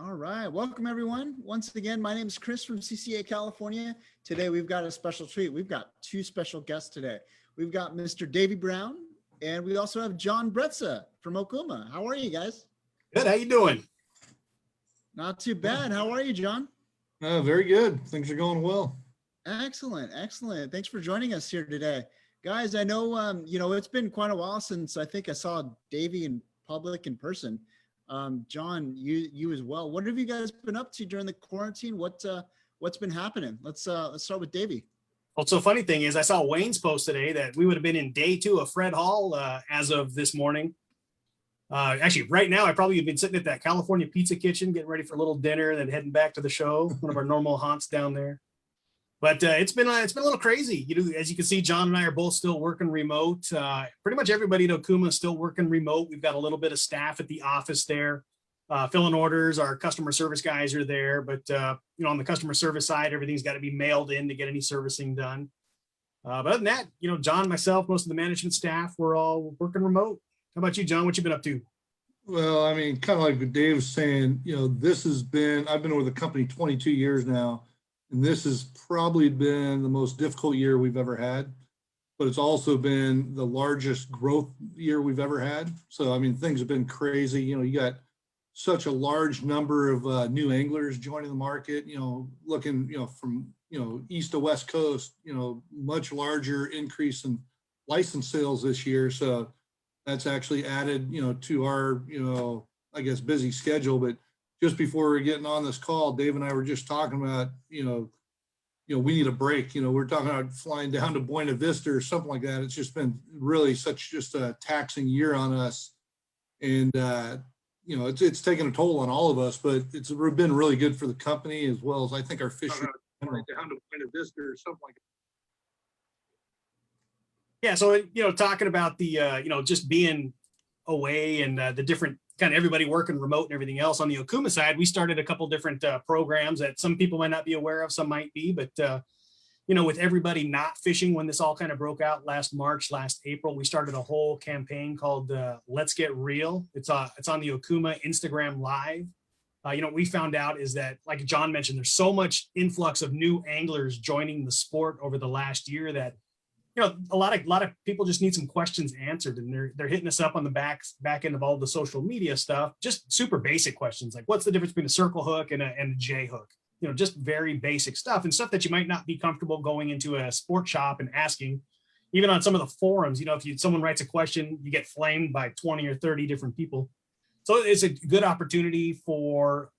All right. Welcome, everyone. Once again, my name is Chris from CCA California. Today, we've got a special treat. We've got two special guests today. We've got Mr. Davey Brown, and we also have John Bretza from Okuma. How are you guys? Good. How you doing? Not too bad. How are you, John? Very good. Things are going well. Excellent. Excellent. Thanks for joining us here today. Guys, I know, it's been quite a while since I think I saw Davey in public in person. John, you as well. What have you guys been up to during the quarantine? What's been happening? Let's start with Davey. Well, so funny thing is I saw Wayne's post today that we would have been in day 2 of Fred Hall as of this morning. Actually, right now, I probably have been sitting at that California Pizza Kitchen, getting ready for a little dinner, and then heading back to the show, one of our normal haunts down there. But it's been a little crazy. As you can see, John and I are both still working remote. Pretty much everybody at Okuma is still working remote. We've got a little bit of staff at the office there, filling orders. Our customer service guys are there, but on the customer service side, everything's got to be mailed in to get any servicing done. But other than that, John, myself, most of the management staff, we're all working remote. How about you, John? What you been up to? Well, I mean, kind of like what Dave was saying, I've been with the company 22 years now. And this has probably been the most difficult year we've ever had, but it's also been the largest growth year we've ever had. So, I mean, things have been crazy. You got such a large number of new anglers joining the market, looking, from, east to west coast, much larger increase in license sales this year. So that's actually added, to our, I guess, busy schedule. But just before we're getting on this call, Dave and I were just talking about, we need a break. We're talking about flying down to Buena Vista or something like that. It's just been really just a taxing year on us. And, it's taken a toll on all of us, but it's been really good for the company as well as I think our fishing down to Buena Vista or something like that. Yeah. So, talking about the, just being away and the different kind of everybody working remote and everything else on the Okuma side, we started a couple different programs that some people might not be aware of, some might be, but with everybody not fishing when this all kind of broke out last April, we started a whole campaign called Let's Get Real. It's on the Okuma Instagram Live. What we found out is that, like John mentioned, there's so much influx of new anglers joining the sport over the last year that a lot of people just need some questions answered, and they're hitting us up on the back end of all the social media stuff. Just super basic questions like, what's the difference between a circle hook and a J hook? Just very basic stuff and stuff that you might not be comfortable going into a sport shop and asking. Even on some of the forums, if someone writes a question, you get flamed by 20 or 30 different people. So it's a good opportunity for,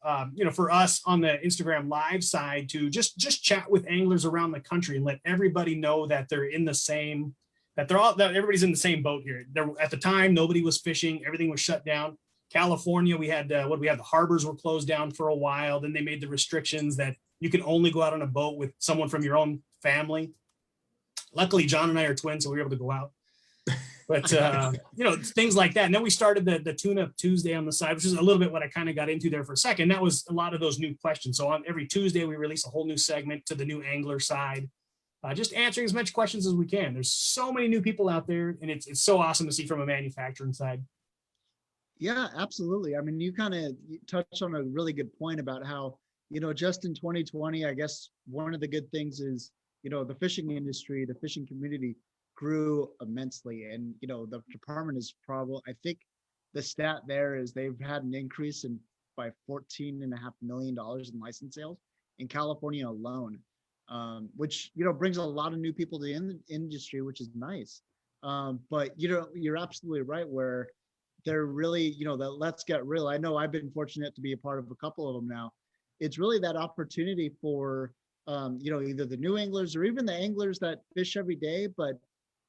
for us on the Instagram Live side to just chat with anglers around the country and let everybody know that they're in the same, that everybody's in the same boat here. At the time, nobody was fishing. Everything was shut down. California, we had the harbors were closed down for a while. Then they made the restrictions that you can only go out on a boat with someone from your own family. Luckily, John and I are twins, so we were able to go out. But, things like that. And then we started the Tune-Up Tuesday on the side, which is a little bit what I kind of got into there for a second. That was a lot of those new questions. So on every Tuesday, we release a whole new segment to the new angler side, just answering as much questions as we can. There's so many new people out there, and it's so awesome to see from a manufacturing side. Yeah, absolutely. I mean, you touched on a really good point about how, just in 2020, I guess one of the good things is, the fishing industry, the fishing community grew immensely. And, the department is probably, I think the stat there is they've had an increase by $14.5 million in license sales in California alone, which, brings a lot of new people to the industry, which is nice. But, you're absolutely right where they're really, that Let's Get Real. I know I've been fortunate to be a part of a couple of them now. It's really that opportunity for, either the new anglers or even the anglers that fish every day, but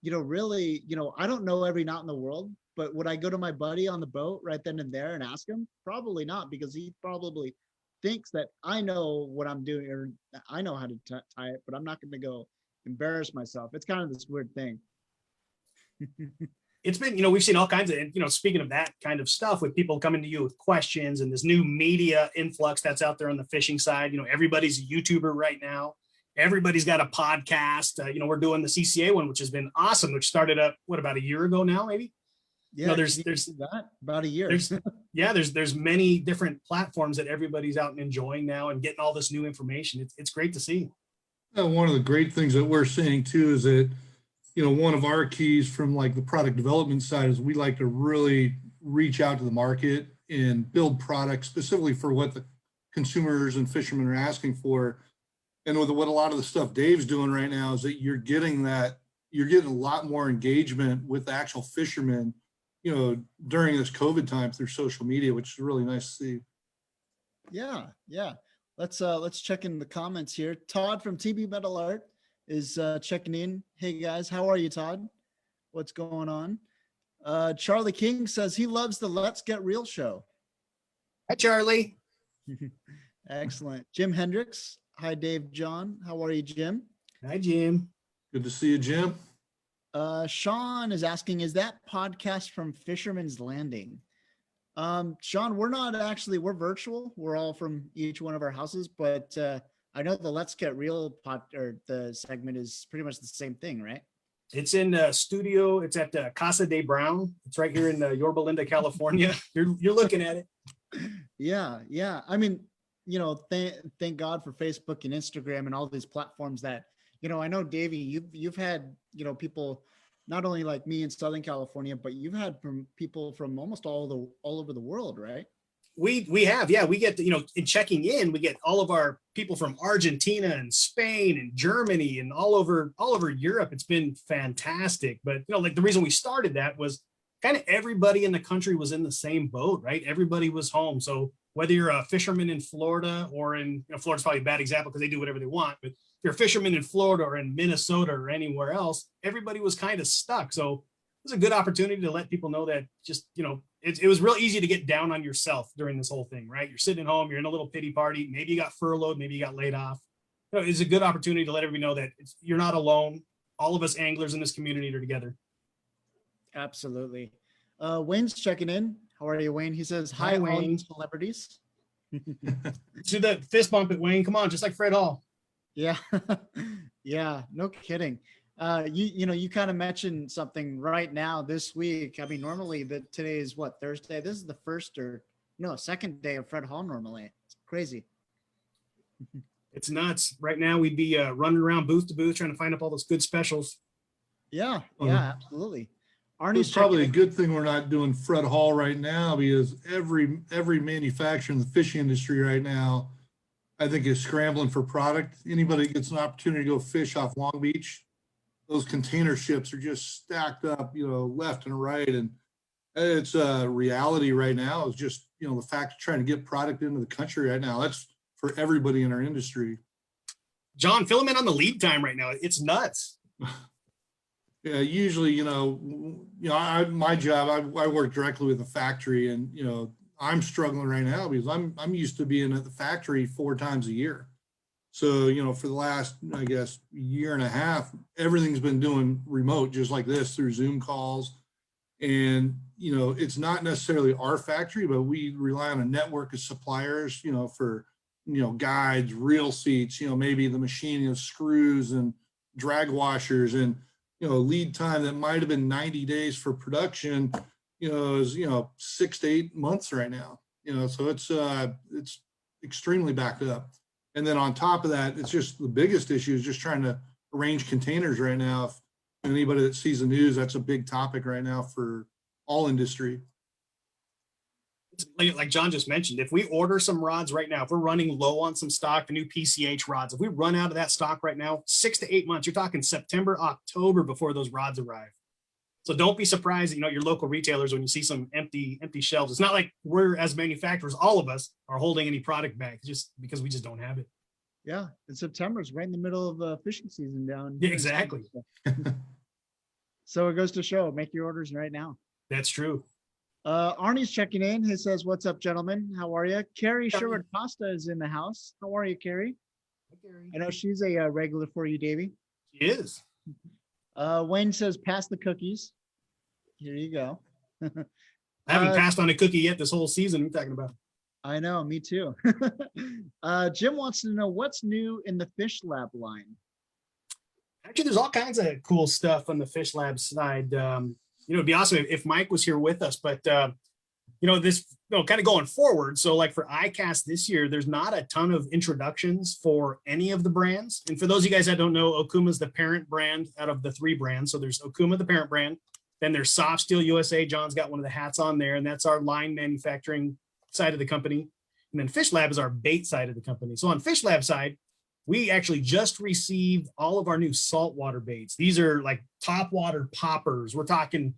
really, I don't know every knot in the world, but would I go to my buddy on the boat right then and there and ask him? Probably not, because he probably thinks that I know what I'm doing or I know how to tie it, but I'm not going to go embarrass myself. It's kind of this weird thing. It's been, we've seen all kinds of, speaking of that kind of stuff with people coming to you with questions and this new media influx that's out there on the fishing side. Everybody's a YouTuber right now. Everybody's got a podcast. We're doing the CCA one, which has been awesome, which started up, about a year ago now, maybe? Yeah, there's can you do that about a year. there's many different platforms that everybody's out and enjoying now and getting all this new information. It's great to see. One of the great things that we're seeing too is that, one of our keys from like the product development side is we like to really reach out to the market and build products specifically for what the consumers and fishermen are asking for. And with what a lot of the stuff Dave's doing right now is that you're getting a lot more engagement with the actual fishermen, during this COVID time through social media, which is really nice to see. Yeah. Let's check in the comments here. Todd from TB Metal Art is checking in. Hey guys, how are you, Todd? What's going on? Charlie King says he loves the Let's Get Real show. Hi, Charlie. Excellent. Jim Hendricks. Hi, Dave John. How are you, Jim? Hi, Jim. Good to see you, Jim. Sean is asking, is that podcast from Fisherman's Landing? Sean, we're virtual. We're all from each one of our houses, but I know the Let's Get Real the segment is pretty much the same thing, right? It's in the studio. It's at Casa de Brown. It's right here in Yorba Linda, California. You're looking at it. Yeah. I mean, thank God for Facebook and Instagram and all these platforms that, I know, Davey, you've had, people not only like me in Southern California, but you've had people from almost all over the world, right? We have, yeah. We get, in checking in, we get all of our people from Argentina and Spain and Germany and all over Europe. It's been fantastic. But, like the reason we started that was kind of everybody in the country was in the same boat, right? Everybody was home. So whether you're a fisherman in Florida or in, Florida's probably a bad example because they do whatever they want, but if you're a fisherman in Florida or in Minnesota or anywhere else, everybody was kind of stuck. So it was a good opportunity to let people know that just, it was real easy to get down on yourself during this whole thing, right? You're sitting at home, you're in a little pity party. Maybe you got furloughed, maybe you got laid off. It's a good opportunity to let everybody know that you're not alone. All of us anglers in this community are together. Absolutely. Wayne's checking in. How are you, Wayne? He says, hi, Hi, all Wayne. you celebrities. Do the fist bump it, Wayne. Come on, just like Fred Hall. Yeah. Yeah, no kidding. You kind of mentioned something right now this week. I mean, normally today is what, Thursday? This is the second day of Fred Hall normally. It's crazy. It's nuts. Right now we'd be running around booth to booth trying to find up all those good specials. Yeah, Uh-huh. absolutely. It's probably a good thing we're not doing Fred Hall right now, because every manufacturer in the fishing industry right now, I think, is scrambling for product. Anybody that gets an opportunity to go fish off Long Beach, those container ships are just stacked up, left and right. And it's a reality right now. It's just, the fact of trying to get product into the country right now. That's for everybody in our industry. John, fill them in on the lead time right now. It's nuts. Yeah, usually, my job, I work directly with the factory, and, I'm struggling right now because I'm used to being at the factory 4 times a year. So, for the last, I guess, year and a half, everything's been doing remote, just like this, through Zoom calls. And, it's not necessarily our factory, but we rely on a network of suppliers, for, guides, reel seats, maybe the machining of screws and drag washers, and, lead time that might have been 90 days for production, is, 6 to 8 months right now, so it's extremely backed up. And then on top of that, it's just the biggest issue is just trying to arrange containers right now. If anybody that sees the news, that's a big topic right now for all industry. Like John just mentioned, if we order some rods right now, if we're running low on some stock, the new PCH rods, if we run out of that stock right now, 6 to 8 months, you're talking September, October before those rods arrive. So don't be surprised, your local retailers, when you see some empty shelves. It's not like we're, as manufacturers, all of us are holding any product back just because we just don't have it. Yeah, and September is right in the middle of fishing season down. Yeah, exactly. So it goes to show, make your orders right now. That's true. Arnie's checking in. He says, "What's up, gentlemen? How are you?" Carrie Sherwood Costa is in the house. How are you, Carrie? Hi, Gary. I know she's a regular for you, Davey. She is. Wayne says, "Pass the cookies." Here you go. I haven't passed on a cookie yet this whole season. What are you talking about? I know, me too. Jim wants to know what's new in the Fish Lab line. Actually, there's all kinds of cool stuff on the Fish Lab side. it'd be awesome if Mike was here with us, but this, kind of going forward. So like for iCast this year, there's not a ton of introductions for any of the brands. And for those of you guys that don't know, Okuma is the parent brand out of the 3 brands. So there's Okuma, the parent brand. Then there's Soft Steel USA. John's got one of the hats on there, and that's our line manufacturing side of the company. And then Fish Lab is our bait side of the company. So on Fish Lab side, we actually just received all of our new saltwater baits. These are like top water poppers. We're talking,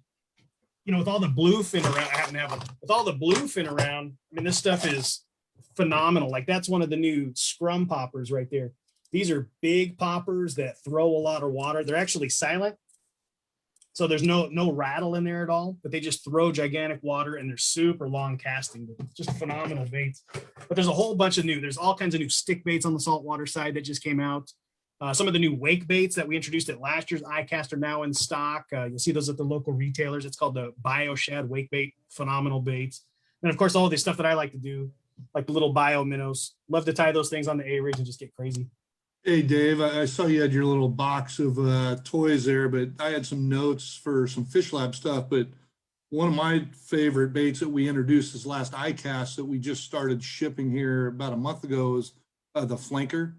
with all the bluefin around, I happen to have with all the bluefin around. I mean, this stuff is phenomenal. Like that's one of the new scrum poppers right there. These are big poppers that throw a lot of water. They're actually silent. So there's no rattle in there at all, but they just throw gigantic water, and they're super long casting. Just phenomenal baits. But there's a whole bunch of there's all kinds of new stick baits on the saltwater side that just came out. Some of the new wake baits that we introduced at last year's iCast are now in stock. You'll see those at the local retailers. It's called the BioShad wake bait. Phenomenal baits. And of course, all the stuff that I like to do, like the little bio minnows. Love to tie those things on the A-rigs and just get crazy. Hey, Dave, I saw you had your little box of toys there, but I had some notes for some Fish Lab stuff. But one of my favorite baits that we introduced this last iCast that we just started shipping here about a month ago is the flanker.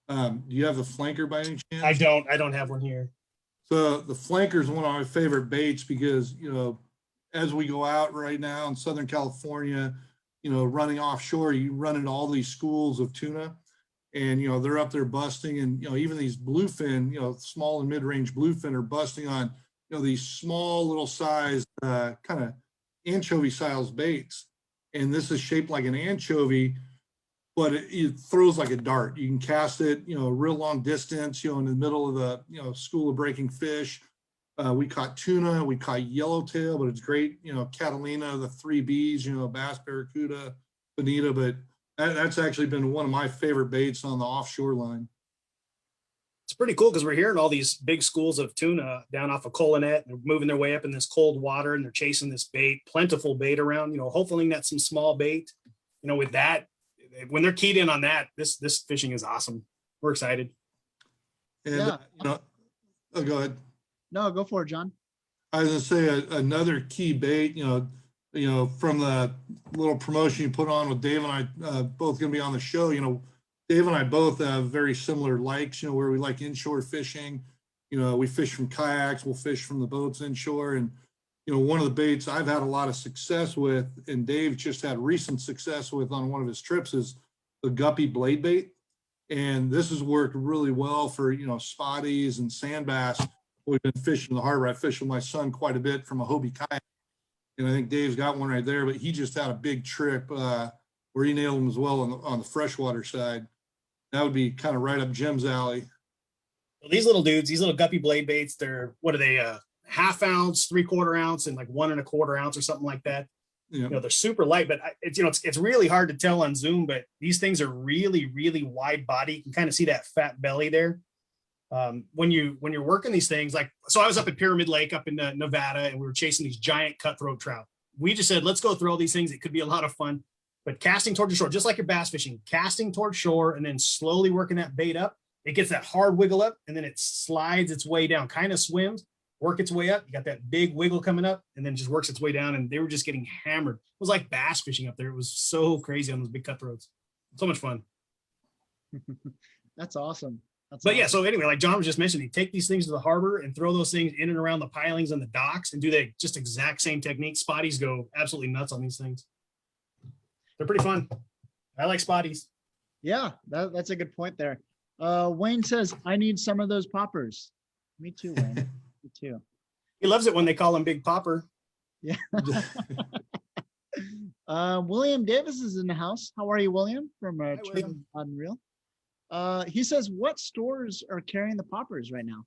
Do you have the flanker by any chance? I don't have one here. So the flanker is one of my favorite baits because, as we go out right now in Southern California, running offshore, you run into all these schools of tuna. And, they're up there busting, and, even these bluefin, small and mid-range bluefin are busting on, these small little size, kind of anchovy style baits. And this is shaped like an anchovy, but it throws like a dart. You can cast it, a real long distance, in the middle of the, school of breaking fish. We caught tuna, we caught yellowtail, but it's great, Catalina, the 3 Bs, bass, barracuda, bonita, but that's actually been one of my favorite baits on the offshore line. It's pretty cool because we're hearing all these big schools of tuna down off of Colonet. They're moving their way up in this cold water, and they're chasing this bait, plentiful bait around, hopefully that's some small bait, with that, when they're keyed in on that, this fishing is awesome. We're excited. And, Yeah. Oh, go ahead. No, go for it, John. I was gonna say another key bait, from the little promotion you put on with Dave and I, both gonna be on the show, Dave and I both have very similar likes, where we like inshore fishing. We fish from kayaks, we'll fish from the boats inshore. And, one of the baits I've had a lot of success with, and Dave just had recent success with on one of his trips, is the Guppy blade bait. And this has worked really well for, spotties and sand bass. We've been fishing the harbor. I fish with my son quite a bit from a Hobie kayak. And I think Dave's got one right there, but he just had a big trip where he nailed them as well on the freshwater side. That would be kind of right up Jim's alley. Well, these little dudes, these little Guppy blade baits, they're, what are they, 1/2 ounce, 3/4 ounce, and like 1 1/4 ounce or something like that. Yeah. They're super light, but it's really hard to tell on Zoom, but these things are really, really wide body. You can kind of see that fat belly there. When you're working these things, so I was up at Pyramid Lake up in Nevada, and we were chasing these giant cutthroat trout. We just said, let's go throw these things. It could be a lot of fun, but casting towards the shore, just like your bass fishing, casting towards shore and then slowly working that bait up. It gets that hard wiggle up, and then it slides its way down, kind of swims, work its way up. You got that big wiggle coming up, and then just works its way down. And they were just getting hammered. It was like bass fishing up there. It was so crazy on those big cutthroats. So much fun. That's awesome. Yeah, so anyway, like John was just mentioning, take these things to the harbor and throw those things in and around the pilings and the docks and do the just exact same technique. Spotties go absolutely nuts on these things. They're pretty fun. I like spotties. Yeah, that's a good point there. Wayne says, I need some of those poppers. Me too, Wayne. Me too. He loves it when they call him Big Popper. Yeah. William Davis is in the house. How are you, William? From William. Unreal. He says, what stores are carrying the poppers right now?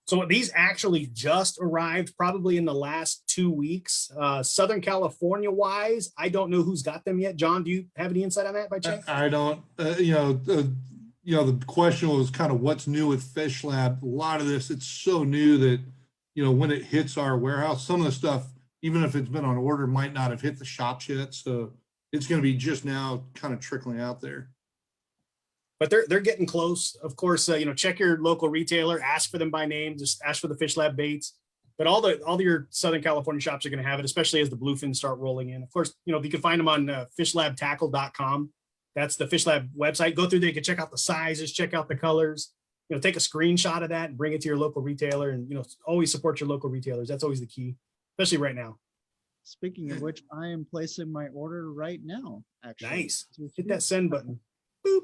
So these actually just arrived probably in the last 2 weeks. Southern California wise, I don't know who's got them yet. John, do you have any insight on that by chance? I don't, the question was kind of what's new with Fish Lab. A lot of this, it's so new that, when it hits our warehouse, some of the stuff, even if it's been on order, might not have hit the shops yet. So it's going to be just now kind of trickling out there. But they're getting close. Of course, check your local retailer, ask for them by name, just ask for the Fish Lab baits. but all your Southern California shops are going to have it, especially as the bluefins start rolling in. Of course, you know, you can find them on fishlabtackle.com. That's the Fish Lab website. Go through there, you can check out the sizes, check out the colors, you know, take a screenshot of that and bring it to your local retailer, and, you know, always support your local retailers. That's always the key, especially right now. Speaking of which, I am placing my order right now, actually. Nice. Hit that send button.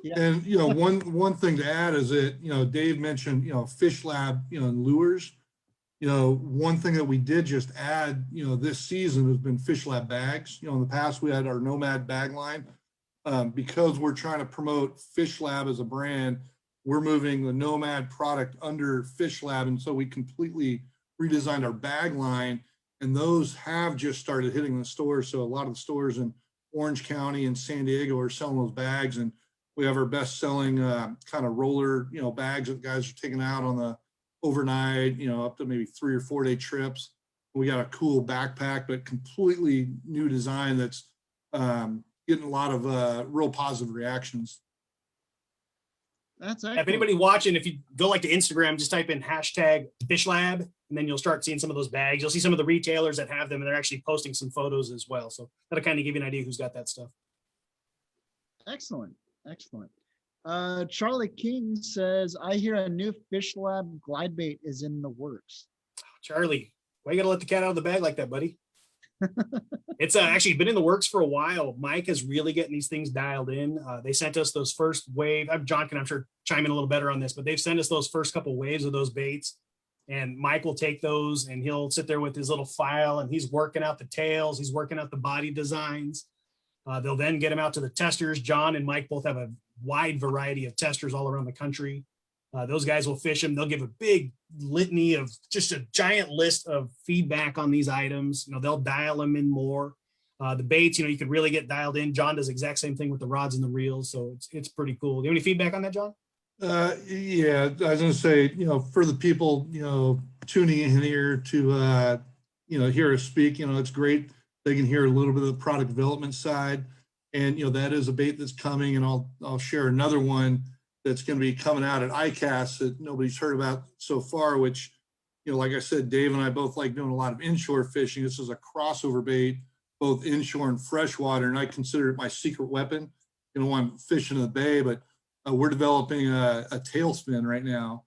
Yeah. And, you know, one thing to add is that, you know, Dave mentioned, you know, Fish Lab, you know, and lures. You know, one thing that we did just add, you know, this season has been Fish Lab bags. You know, in the past we had our Nomad bag line. Because we're trying to promote Fish Lab as a brand, we're moving the Nomad product under Fish Lab. And so we completely redesigned our bag line, and those have just started hitting the stores. So a lot of the stores in Orange County and San Diego are selling those bags, and we have our best selling kind of roller, you know, bags that guys are taking out on the overnight, you know, up to maybe 3 or 4 day trips. We got a cool backpack, but completely new design that's getting a lot of real positive reactions. That's If excellent. anybody watching, if you go like to Instagram, just type in #FishLab, and then you'll start seeing some of those bags. You'll see some of the retailers that have them, and they're actually posting some photos as well. So that'll kind of give you an idea who's got that stuff. Excellent. Excellent. Charlie King says, I hear a new Fish Lab glide bait is in the works. Charlie, why you gotta let the cat out of the bag like that, buddy? It's actually been in the works for a while. Mike is really getting these things dialed in. They sent us those first wave. John can, I'm sure, chime in a little better on this, but they've sent us those first couple waves of those baits. And Mike will take those and he'll sit there with his little file, and he's working out the tails. He's working out the body designs. They'll then get them out to the testers. John and Mike both have a wide variety of testers all around the country. Those guys will fish them. They'll give a big litany of just a giant list of feedback on these items. You know, they'll dial them in more. The baits, you know, you can really get dialed in. John does the exact same thing with the rods and the reels. So it's pretty cool. Do you have any feedback on that, John? Yeah, I was gonna say, you know, for the people, you know, tuning in here to, you know, hear us speak, you know, it's great. They can hear a little bit of the product development side, and, you know, that is a bait that's coming, and I'll share another one that's going to be coming out at ICAST that nobody's heard about so far, which, you know, like I said, Dave and I both like doing a lot of inshore fishing. This is a crossover bait, both inshore and freshwater, and I consider it my secret weapon, you know, when I'm fishing in the bay. But we're developing a tailspin right now,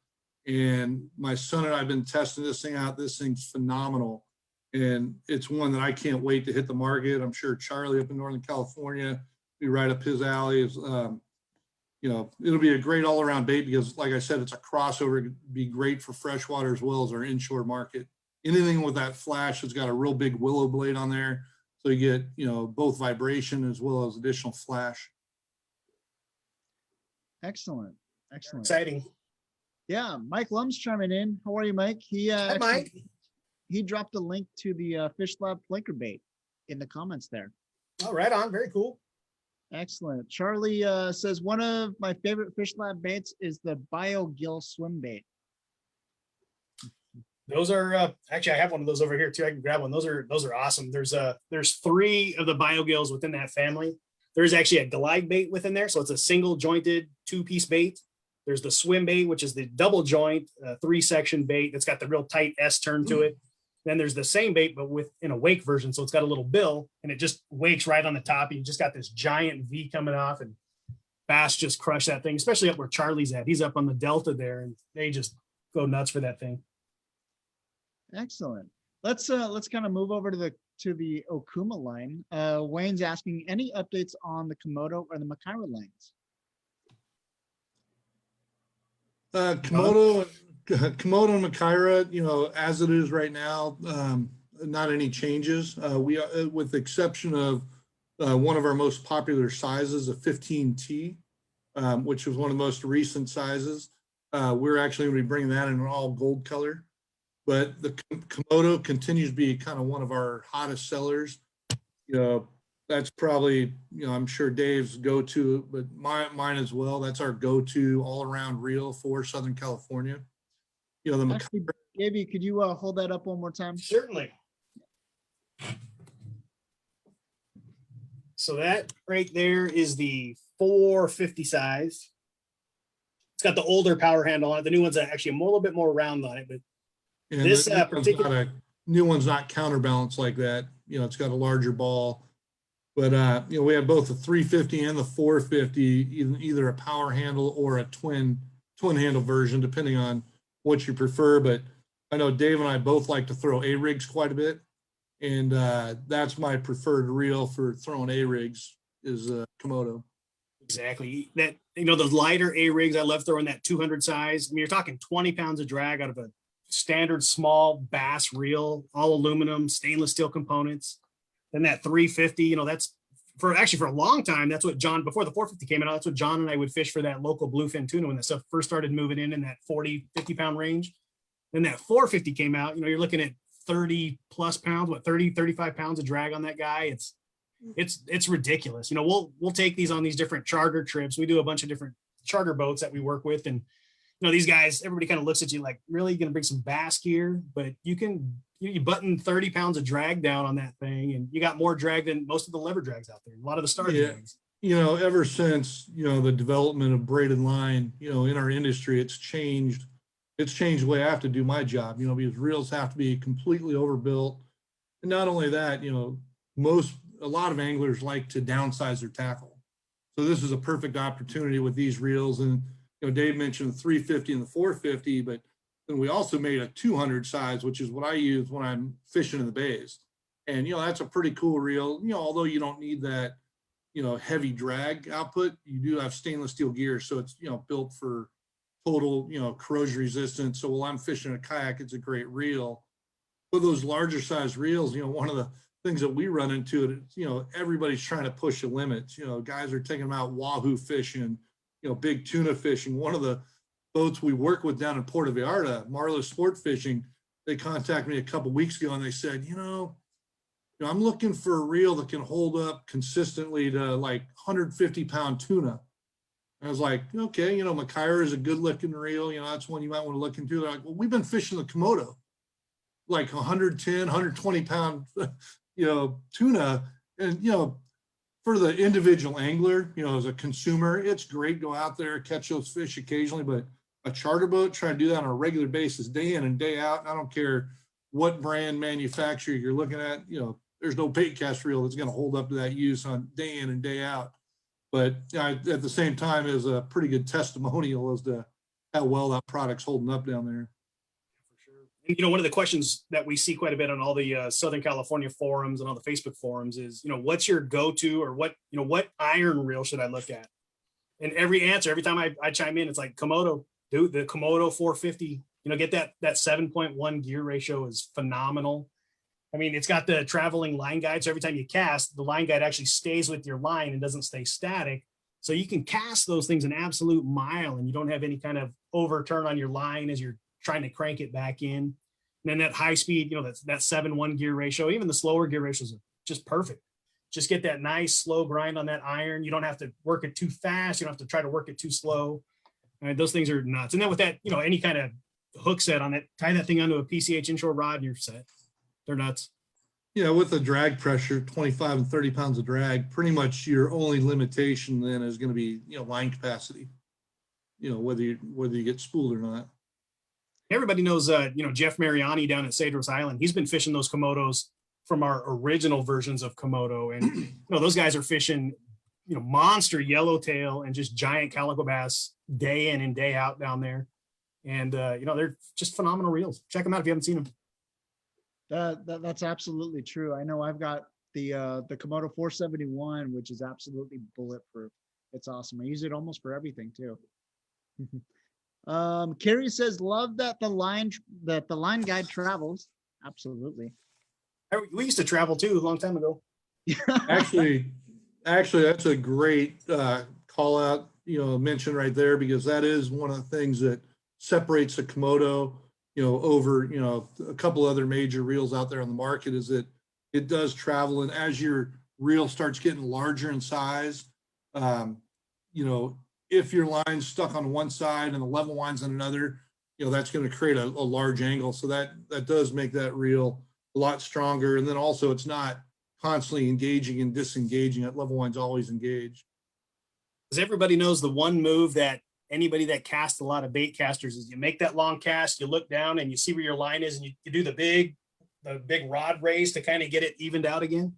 and my son and I have been testing this thing out. This thing's phenomenal, and it's one that I can't wait to hit the market. I'm sure Charlie up in Northern California be right up his alley. Is you know, it'll be a great all-around bait because, like I said, it's a crossover. It'd be great for freshwater as well as our inshore market. Anything with that flash that's got a real big willow blade on there, so you get, you know, both vibration as well as additional flash. Excellent. Excellent. Exciting. Yeah, Mike Lum's chiming in. How are you, Mike? Hi, Mike. He dropped a link to the Fish Lab flinker bait in the comments there. Oh, right on. Very cool. Excellent. Charlie says, one of my favorite Fish Lab baits is the Biogill Swimbait. Those are actually, I have one of those over here too. I can grab one. Those are awesome. There's 3 of the Biogills within that family. There's actually a glide bait within there, so it's a single jointed 2-piece bait. There's the swim bait, which is the double joint 3-section bait that's got the real tight S turn to it. Then there's the same bait, but in a wake version. So it's got a little bill, and it just wakes right on the top. You just got this giant V coming off, and bass just crush that thing, especially up where Charlie's at. He's up on the Delta there, and they just go nuts for that thing. Excellent. Let's kind of move over to the Okuma line. Wayne's asking, any updates on the Komodo or the Makaira lines? Komodo and Makaira, you know, as it is right now, not any changes. We, with the exception of one of our most popular sizes, a 15T, which was one of the most recent sizes. We're actually going to be bringing that in an all gold color. But the Komodo continues to be kind of one of our hottest sellers. You know, that's probably, you know, I'm sure Dave's go-to, but mine as well. That's our go-to all-around reel for Southern California. You know, the Actually, Gaby, could you hold that up one more time? Certainly. So that right there is the 450 size. It's got the older power handle on it. The new one's actually a little bit more round on it, but And This the particular, new one's not counterbalanced like that. You know, it's got a larger ball. But you know, we have both the 350 and the 450, either a power handle or a twin handle version, depending on what you prefer. But I know Dave and I both like to throw A-rigs quite a bit. And that's my preferred reel for throwing A-rigs is Komodo. exactly. That, you know, those lighter A-rigs, I love throwing that 200 size. I mean, you're talking 20 pounds of drag out of a standard small bass reel, all aluminum, stainless steel components. Then that 350, you know, that's for a long time. That's what John, before the 450 came out, that's what John and I would fish for that local bluefin tuna when that stuff first started moving in that 40, 50 pound range. Then that 450 came out, you know, you're looking at 30 plus pounds, 30, 35 pounds of drag on that guy. It's ridiculous. You know, we'll take these on these different charter trips. We do a bunch of different charter boats that we work with. And, you know, these guys, everybody kind of looks at you like, really, going to bring some bass gear, but you button 30 pounds of drag down on that thing, and you got more drag than most of the lever drags out there. A lot of the star drags. You know, ever since, you know, the development of braided line, you know, in our industry, it's changed the way I have to do my job, you know, because reels have to be completely overbuilt. And not only that, you know, a lot of anglers like to downsize their tackle. So this is a perfect opportunity with these reels. And, you know, Dave mentioned the 350 and the 450, but then we also made a 200 size, which is what I use when I'm fishing in the bays. And, you know, that's a pretty cool reel, you know, although you don't need that, you know, heavy drag output, you do have stainless steel gear. So it's, you know, built for total, you know, corrosion resistance. So while I'm fishing a kayak, it's a great reel. With those larger size reels, you know, one of the things that we run into, you know, everybody's trying to push the limits. You know, guys are taking them out wahoo fishing, you know, big tuna fishing. One of the boats we work with down in Puerto Vallarta, Marlo Sport Fishing, they contacted me a couple weeks ago and they said, you know, I'm looking for a reel that can hold up consistently to like 150 pound tuna. And I was like, okay, you know, Macaira is a good looking reel. You know, that's one you might want to look into. They're like, well, we've been fishing the Komodo, like 110, 120 pound, you know, tuna. And, you know, for the individual angler, you know, as a consumer, it's great to go out there, catch those fish occasionally, but a charter boat, try to do that on a regular basis, day in and day out. And I don't care what brand manufacturer you're looking at, you know, there's no bait cast reel that's going to hold up to that use on day in and day out. But at the same time, is a pretty good testimonial as to how well that product's holding up down there. For sure. And, you know, one of the questions that we see quite a bit on all the Southern California forums and all the Facebook forums is, you know, what's your go-to, or what iron reel should I look at? And every time I chime in, it's like Komodo, dude, the Komodo 450, you know, get that 7.1 gear ratio is phenomenal. I mean, it's got the traveling line guide. So every time you cast, the line guide actually stays with your line and doesn't stay static. So you can cast those things an absolute mile and you don't have any kind of overturn on your line as you're trying to crank it back in. And then that high speed, you know, that 7-1 gear ratio, even the slower gear ratios are just perfect. Just get that nice slow grind on that iron. You don't have to work it too fast. You don't have to try to work it too slow. I mean, those things are nuts. And then with that, you know, any kind of hook set on it, tie that thing onto a PCH inshore rod and you're set. They're nuts. Yeah, with the drag pressure, 25 and 30 pounds of drag, pretty much your only limitation then is going to be, you know, line capacity, you know, whether you get spooled or not. Everybody knows, you know, Jeff Mariani down at Cedro Island. He's been fishing those Komodos from our original versions of Komodo. And, you know, those guys are fishing, you know, monster yellowtail and just giant calico bass day in and day out down there. And, you know, they're just phenomenal reels. Check them out if you haven't seen them. That's absolutely true. I know I've got the Komodo 471, which is absolutely bulletproof. It's awesome. I use it almost for everything too. Carrie says, love that the line guide travels. Absolutely. We used to travel too a long time ago. Actually, that's a great call out, you know, mention right there, because that is one of the things that separates the Komodo, you know, over, you know, a couple other major reels out there on the market, is that it does travel. And as your reel starts getting larger in size, you know, if your line's stuck on one side and the level line's on another, you know, that's going to create a large angle. So that does make that reel a lot stronger. And then also it's not constantly engaging and disengaging. That level line's always engaged. Because everybody knows the one move that anybody that casts a lot of bait casters is you make that long cast, you look down and you see where your line is, and you do the big rod raise to kind of get it evened out again.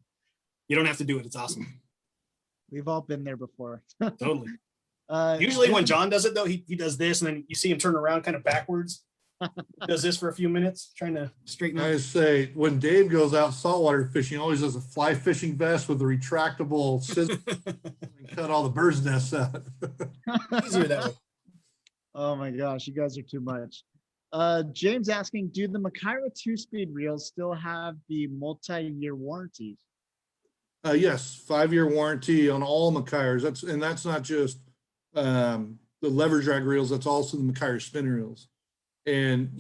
You don't have to do it. It's awesome. We've all been there before. Totally. Usually this when is- John does it though, he does this and then you see him turn around kind of backwards. Does this for a few minutes, trying to straighten I out. say, when Dave goes out saltwater fishing, he always does a fly fishing vest with a retractable scissors and cut all the bird's nests out. Easier that way. Oh my gosh, you guys are too much. James asking, do the Makaira 2-speed reels still have the multi-year warranties? Yes, 5-year warranty on all Makairas. That's not just the lever drag reels, that's also the Makaira spinning reels. And,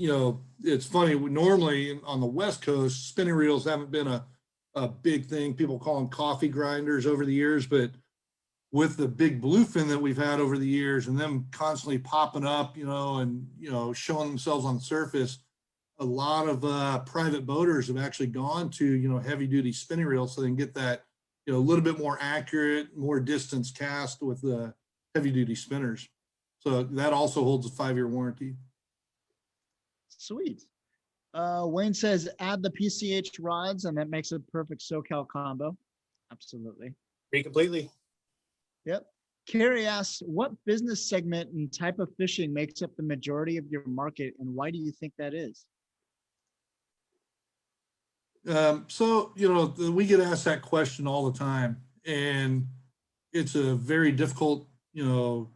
it's funny, normally on the West Coast, spinning reels haven't been a big thing. People call them coffee grinders over the years, but with the big bluefin that we've had over the years and them constantly popping up, and, showing themselves on the surface, a lot of private boaters have actually gone to, heavy duty spinning reels so they can get that, a little bit more accurate, more distance cast with the heavy duty spinners. So that also holds a 5-year warranty. Sweet. Wayne says, add the PCH rods and that makes a perfect SoCal combo. Absolutely. Agree completely. Yep. Carrie asks, what business segment and type of fishing makes up the majority of your market, and why do you think that is? We get asked that question all the time, and it's a very difficult,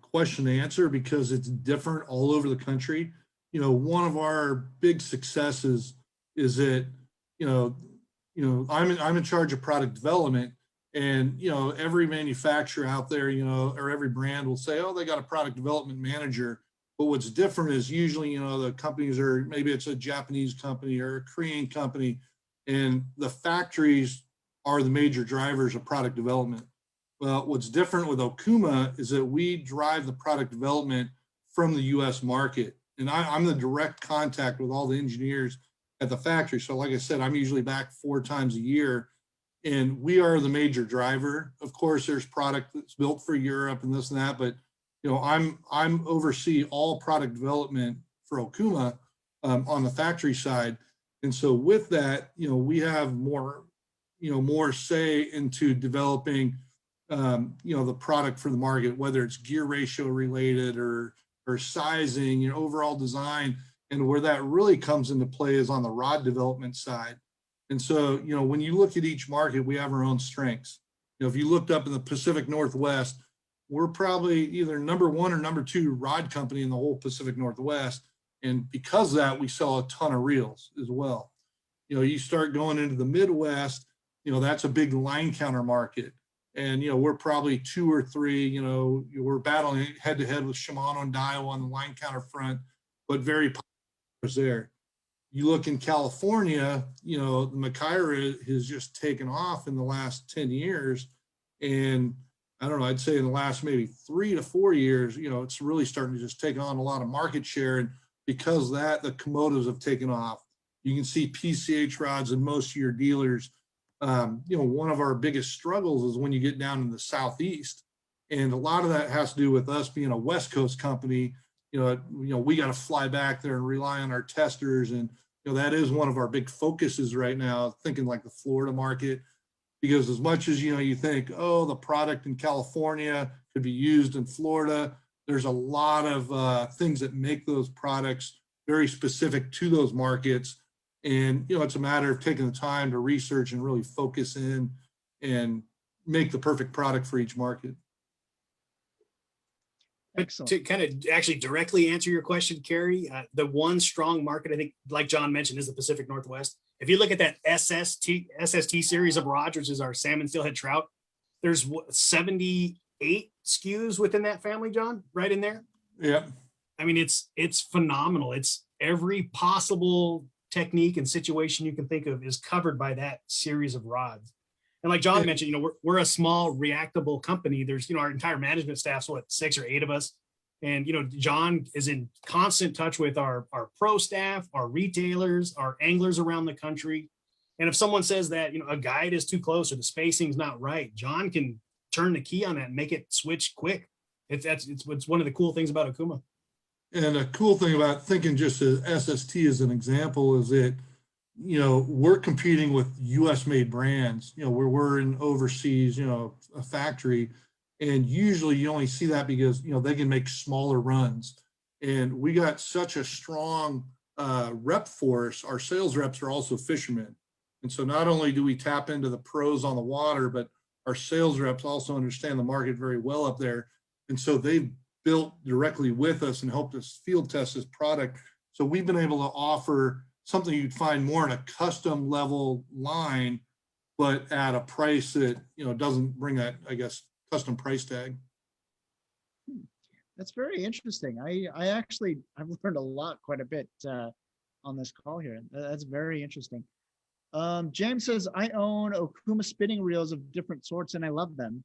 question to answer because it's different all over the country. One of our big successes is that, I'm in charge of product development, and, every manufacturer out there, or every brand will say, oh, they got a product development manager. But what's different is usually, the companies are, maybe it's a Japanese company or a Korean company, and the factories are the major drivers of product development. Well, what's different with Okuma is that we drive the product development from the US market. And I'm the direct contact with all the engineers at the factory. So like I said, I'm usually back 4 times a year, and we are the major driver. Of course, there's product that's built for Europe and this and that, but I'm oversee all product development for Okuma on the factory side. And so with that, we have more say into developing, the product for the market, whether it's gear ratio related or sizing, overall design. And where that really comes into play is on the rod development side. And so, when you look at each market, we have our own strengths. If you looked up in the Pacific Northwest, we're probably either number 1 or number 2 rod company in the whole Pacific Northwest. And because of that, we sell a ton of reels as well. You start going into the Midwest, that's a big line counter market. And, we're probably 2 or 3, we're battling head to head with Shimano and Daiwa on the line counter front, but very popular there. You look in California, the Makaira has just taken off in the last 10 years. And I don't know, I'd say in the last maybe 3 to 4 years, it's really starting to just take on a lot of market share. And because of that, the Komodos have taken off. You can see PCH rods in most of your dealers. One of our biggest struggles is when you get down in the Southeast. And a lot of that has to do with us being a West Coast company. We got to fly back there and rely on our testers. And, that is one of our big focuses right now, thinking like the Florida market, because as much as, you think, oh, the product in California could be used in Florida, there's a lot of things that make those products very specific to those markets. And, it's a matter of taking the time to research and really focus in and make the perfect product for each market. Excellent. To kind of actually directly answer your question, Carrie, the one strong market, I think, like John mentioned, is the Pacific Northwest. If you look at that SST series of rods, which is our salmon steelhead trout, there's 78 SKUs within that family, John, right in there. Yeah. I mean, it's phenomenal. It's every possible technique and situation you can think of is covered by that series of rods. And like John mentioned, we're a small reactable company. There's, our entire management staff's 6 or 8 of us. And, John is in constant touch with our pro staff, our retailers, our anglers around the country. And if someone says that, a guide is too close or the spacing's not right, John can turn the key on that and make it switch quick. It's one of the cool things about Okuma. And a cool thing about thinking just as SST as an example is that, we're competing with US made brands, where we're in overseas, a factory. And usually you only see that because, they can make smaller runs. And we got such a strong rep force. Our sales reps are also fishermen. And so not only do we tap into the pros on the water, but our sales reps also understand the market very well up there. And so they've built directly with us and helped us field test this product. So we've been able to offer something you'd find more in a custom level line, but at a price that, doesn't bring that, I guess, custom price tag. That's very interesting. I've learned a lot, quite a bit on this call here. That's very interesting. James says, I own Okuma spinning reels of different sorts and I love them.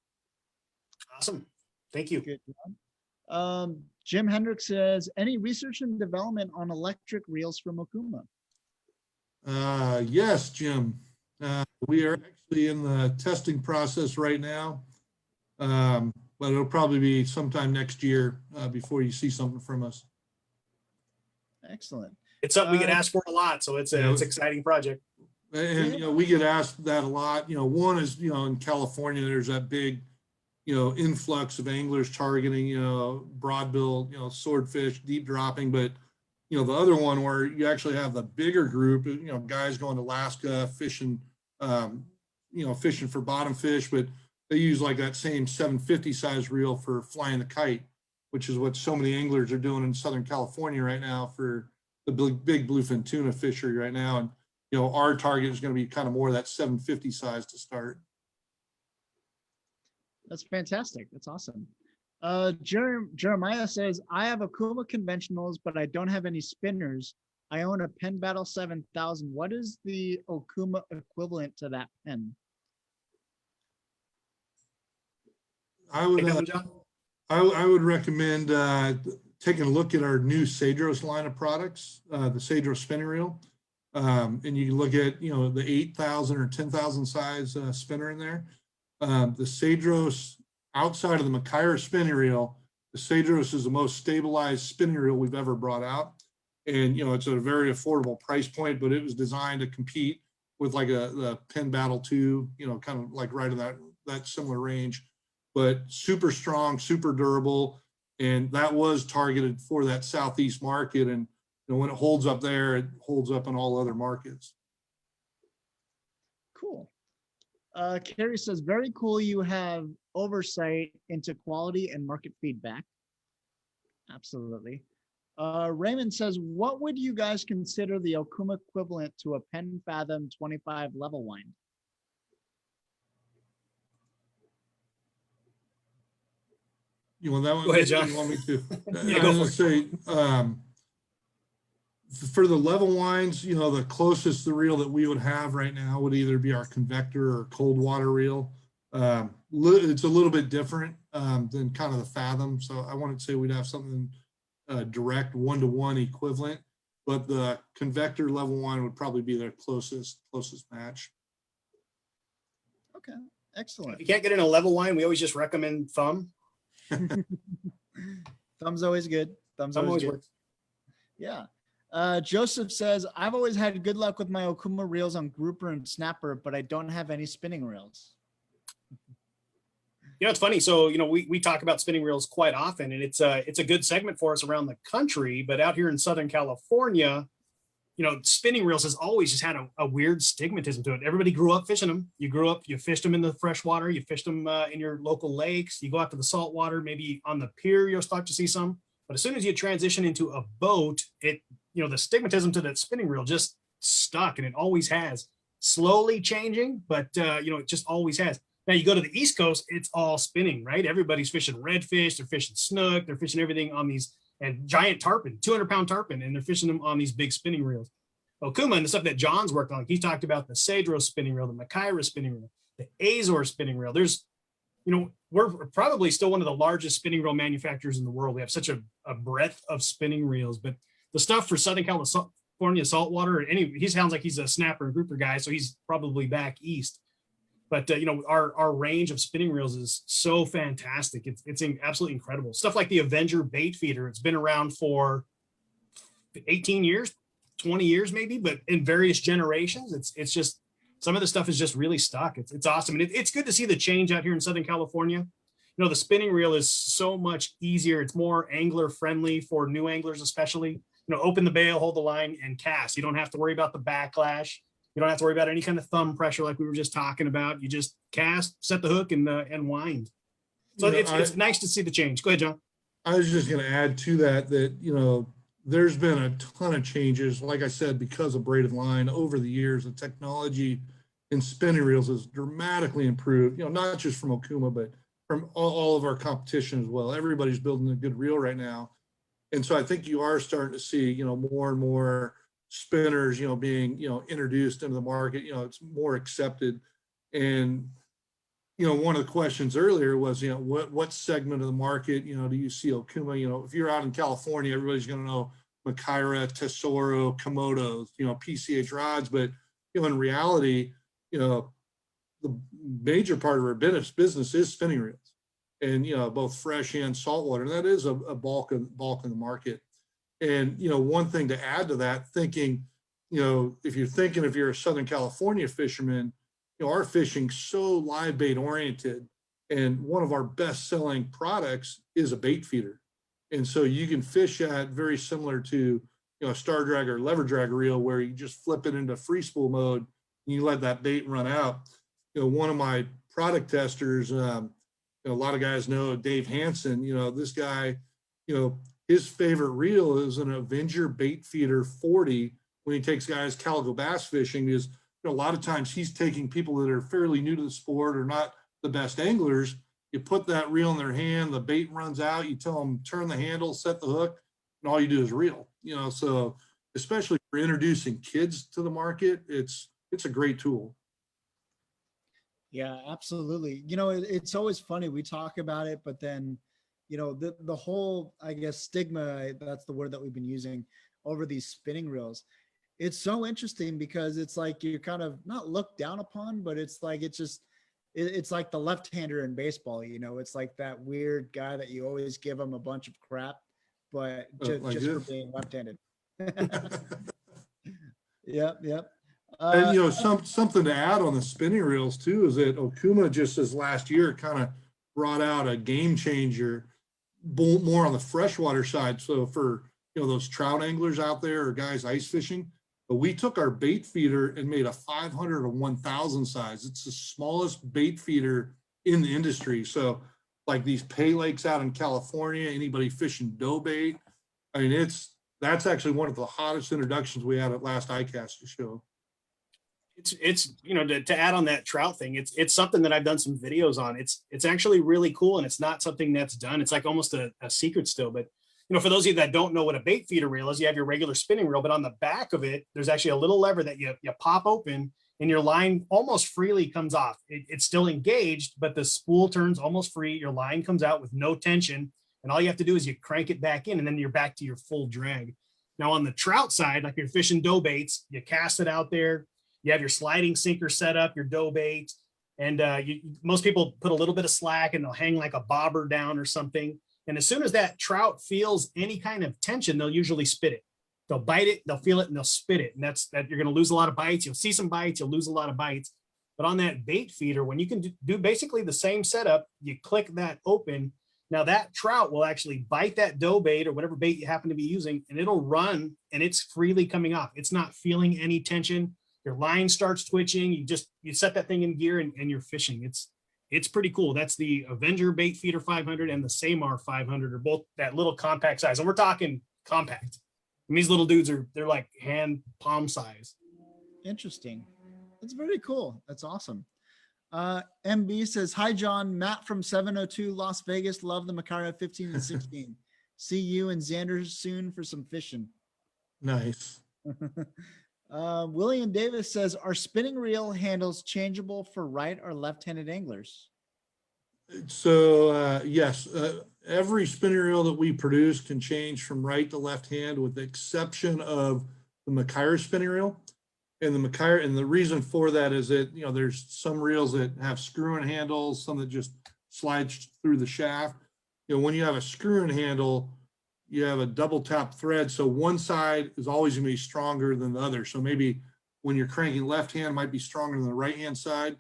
Awesome. Thank you. Good job. Jim Hendricks says, any research and development on electric reels from Okuma? Yes, Jim. We are actually in the testing process right now, but it'll probably be sometime next year before you see something from us. Excellent. It's something we get asked for a lot, so it's an exciting project. And we get asked that a lot. One is in California, there's that big influx of anglers targeting broadbill swordfish, deep dropping, but the other one where you actually have the bigger group, guys going to Alaska fishing, fishing for bottom fish, but they use like that same 750 size reel for flying the kite, which is what so many anglers are doing in Southern California right now for the big bluefin tuna fishery right now. And, our target is going to be kind of more of that 750 size to start. That's fantastic. That's awesome. Jeremiah says, I have Okuma conventionals, but I don't have any spinners. I own a Pen Battle 7000. What is the Okuma equivalent to that pen? I would recommend taking a look at our new Cedro line of products, the Cedro spinning reel. And you can look at, the 8,000 or 10,000 size spinner in there. The Cedros, outside of the Machaira spinning reel, the Cedros is the most stabilized spinning reel we've ever brought out. And, it's at a very affordable price point, but it was designed to compete with like the Pen Battle 2, kind of like right in that similar range, but super strong, super durable. And that was targeted for that Southeast market. And when it holds up there, it holds up in all other markets. Cool. Carrie says, very cool. You have oversight into quality and market feedback. Absolutely. Raymond says, what would you guys consider the Okuma equivalent to a Pen Fathom 25 level wind? You want that one? Go ahead, John. You want me to? Yeah, I go was for going to say, for the level winds, the closest the reel that we would have right now would either be our convector or cold water reel. It's a little bit different than kind of the Fathom. So I wouldn't say we'd have something direct one-to-one equivalent, but the convector level wind would probably be their closest match. Okay, excellent. If you can't get in a level line, we always just recommend thumb. Thumb's always good. Thumb always good. works. Yeah. Joseph says, I've always had good luck with my Okuma reels on grouper and snapper, but I don't have any spinning reels. It's funny. So, we talk about spinning reels quite often, and it's a good segment for us around the country, but out here in Southern California, spinning reels has always just had a weird stigmatism to it. Everybody grew up fishing them. You grew up, you fished them in the freshwater, you fished them in your local lakes, you go out to the saltwater, maybe on the pier, you'll start to see some. But as soon as you transition into a boat, the stigmatism to that spinning reel just stuck, and it always has. Slowly changing, but it just always has. Now you go to the East Coast, it's all spinning, right? Everybody's fishing redfish, they're fishing snook, they're fishing everything on these and giant tarpon, 200-pound tarpon, and they're fishing them on these big spinning reels. Okuma and the stuff that John's worked on, he talked about the Cedro spinning reel, the Machaira spinning reel, the Azor spinning reel. There's, we're probably still one of the largest spinning reel manufacturers in the world. We have such a breadth of spinning reels, but the stuff for Southern California saltwater, he sounds like he's a snapper and grouper guy, so he's probably back east. But our range of spinning reels is so fantastic. It's absolutely incredible. Stuff like the Avenger bait feeder. It's been around for 18 years, 20 years maybe, but in various generations. It's just some of the stuff is just really stuck. It's awesome, and it's good to see the change out here in Southern California. The spinning reel is so much easier. It's more angler friendly for new anglers, especially. Open the bail, hold the line, and cast. You don't have to worry about the backlash. You don't have to worry about any kind of thumb pressure like we were just talking about. You just cast, set the hook, and wind. So it's nice to see the change. Go ahead, John. I was just going to add to that, there's been a ton of changes, like I said, because of braided line over the years. The technology in spinning reels has dramatically improved, not just from Okuma, but from all of our competition as well. Everybody's building a good reel right now. And so I think you are starting to see, more and more spinners, being, introduced into the market. It's more accepted. And, one of the questions earlier was, what segment of the market, do you see Okuma? If you're out in California, everybody's going to know Makaira, Tesoro, Komodos, PCH rods. But, in reality, the major part of our business is spinning reels. And, both fresh and saltwater. That is a bulk of the market. And, one thing to add to that, thinking, if you're a Southern California fisherman, our fishing's so live bait oriented. And one of our best selling products is a bait feeder. And so you can fish at very similar to, a star drag or lever drag reel, where you just flip it into free spool mode and you let that bait run out. One of my product testers, a lot of guys know Dave Hansen. This guy, his favorite reel is an Avenger bait feeder 40 when he takes guys calico bass fishing. Is a lot of times he's taking people that are fairly new to the sport or not the best anglers. You put that reel in their hand, the bait runs out, you tell them turn the handle, set the hook, and all you do is reel. So especially for introducing kids to the market, it's a great tool. Yeah, absolutely. It's always funny. We talk about it, but then, the whole, I guess, stigma, that's the word that we've been using over these spinning reels. It's so interesting because it's like you're kind of not looked down upon, but it's like, it's like the left-hander in baseball, it's like that weird guy that you always give him a bunch of crap, but just for being left-handed. Yep. And something to add on the spinning reels too is that Okuma just this last year kind of brought out a game changer, more on the freshwater side. So for those trout anglers out there or guys ice fishing, but we took our bait feeder and made a 500 or 1,000 size. It's the smallest bait feeder in the industry. So like these pay lakes out in California, anybody fishing dough bait, I mean that's actually one of the hottest introductions we had at last ICAST show. It's to add on that trout thing, it's something that I've done some videos on. It's actually really cool, and it's not something that's done. It's like almost a secret still. But for those of you that don't know what a bait feeder reel is, you have your regular spinning reel, but on the back of it, there's actually a little lever that you pop open, and your line almost freely comes off. It's still engaged, but the spool turns almost free. Your line comes out with no tension, and all you have to do is you crank it back in, and then you're back to your full drag. Now on the trout side, like you're fishing dough baits, you cast it out there. You have your sliding sinker set up, your dough bait, and most people put a little bit of slack and they'll hang like a bobber down or something. And as soon as that trout feels any kind of tension, they'll usually spit it. They'll bite it, they'll feel it, and they'll spit it. And that's you're going to lose a lot of bites. You'll see some bites, you'll lose a lot of bites. But on that bait feeder, when you can do basically the same setup, you click that open. Now that trout will actually bite that dough bait or whatever bait you happen to be using, and it'll run, and it's freely coming off. It's not feeling any tension. Your line starts twitching. You set that thing in gear and you're fishing. It's pretty cool. That's the Avenger bait feeder 500 and the Samar 500 are both that little compact size. And we're talking compact. And these little dudes they're like hand palm size. Interesting. That's very cool. That's awesome. MB says, hi, John, Matt from 702 Las Vegas. Love the Makaira 15 and 16. See you and Xander soon for some fishing. Nice. William Davis says, are spinning reel handles changeable for right or left-handed anglers? So yes, every spinning reel that we produce can change from right to left hand with the exception of the Makaira spinning reel. And the Mackay, and the reason for that is that, you know, there's some reels that have screw-in handles, some that just slides through the shaft. You know, when you have a screw-in handle, you have a double tap thread. So one side is always gonna be stronger than the other. So maybe when you're cranking left hand might be stronger than the right hand side.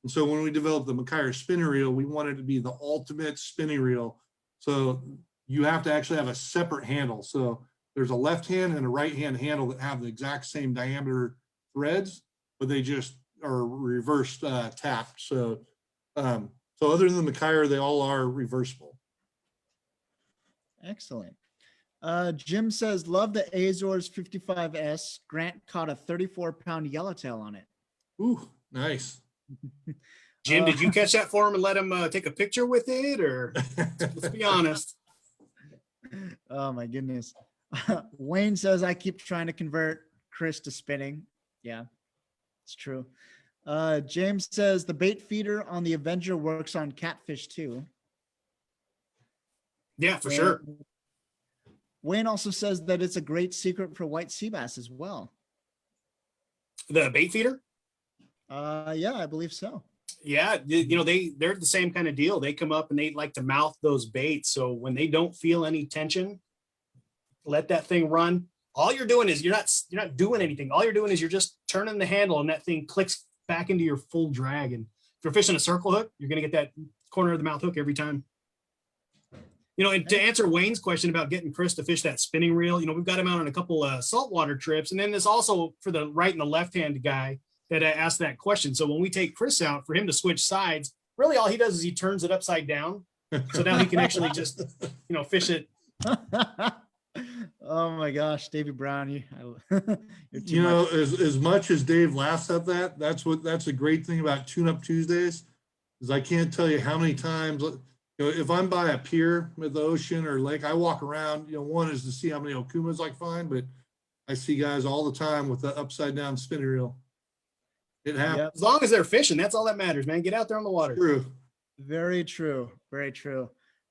And so when we developed the Mackay spinning reel, we wanted to be the ultimate spinning reel. So you have to actually have a separate handle. So there's a left hand and a right hand handle that have the exact same diameter threads, but they just are reverse tapped. So, so other than the Mackay, they all are reversible. Excellent. Jim says, love the Azores 55S. Grant caught a 34-pound yellowtail on it. Ooh, nice. Jim, did you catch that for him and let him take a picture with it, or let's be honest? Oh my goodness. Wayne says, I keep trying to convert Chris to spinning. Yeah, it's true. James says the bait feeder on the Avenger works on catfish too. Yeah, for sure. Wayne also says that it's a great secret for white sea bass as well. The bait feeder? Yeah, I believe so. Yeah, you know, they're the same kind of deal. They come up and they like to mouth those baits. So when they don't feel any tension, let that thing run. All you're doing is you're not doing anything. All you're doing is you're just turning the handle and that thing clicks back into your full drag. And if you're fishing a circle hook, you're going to get that corner of the mouth hook every time. You know, and to answer Wayne's question about getting Chris to fish that spinning reel, you know, we've got him out on a couple of saltwater trips. And then there's also for the right and the left-handed guy that asked that question. So when we take Chris out for him to switch sides, really all he does is he turns it upside down. So now he can actually just, you know, fish it. Oh my gosh, Davey Brown, you know, as much as Dave laughs at that, that's a great thing about Tune Up Tuesdays, is I can't tell you how many times, you know, if I'm by a pier with the ocean or lake, I walk around, you know, one is to see how many Okumas I find, but I see guys all the time with the upside down spinning reel. It happens. Yep. As long as they're fishing, that's all that matters, man. Get out there on the water. True. Very true. Very true.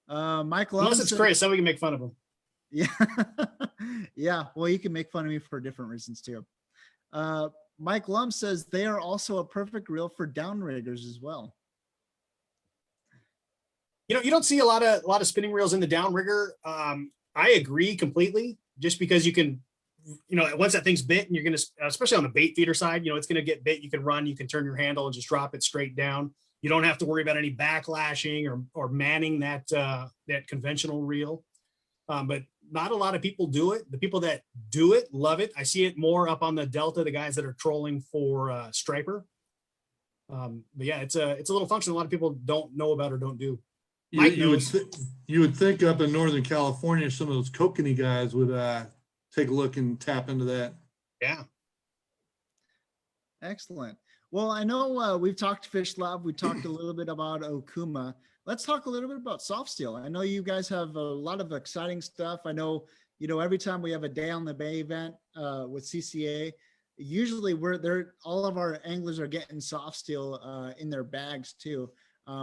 Michael, Unless it's Chris, then we can make fun of him. Yeah. Yeah. Well, you can make fun of me for different reasons too. Mike Lum says they are also a perfect reel for downriggers as well. You know, you don't see a lot of spinning reels in the downrigger. I agree completely, just because you can, you know, once that thing's bit and you're going to, especially on the bait feeder side, you know, it's going to get bit. You can run, you can turn your handle and just drop it straight down. You don't have to worry about any backlashing or manning that conventional reel. But not a lot of people do it. The people that do it love it. I see it more up on the Delta, the guys that are trolling for striper. But yeah, it's a little function a lot of people don't know about or don't do. You would think up in Northern California, some of those kokanee guys would take a look and tap into that. Yeah. Excellent. Well, I know we've talked Fish Lab. We talked a little bit about Okuma. Let's talk a little bit about soft steel. I know you guys have a lot of exciting stuff. I know, you know, every time we have a Day on the Bay event with CCA, usually all of our anglers are getting soft steel in their bags too,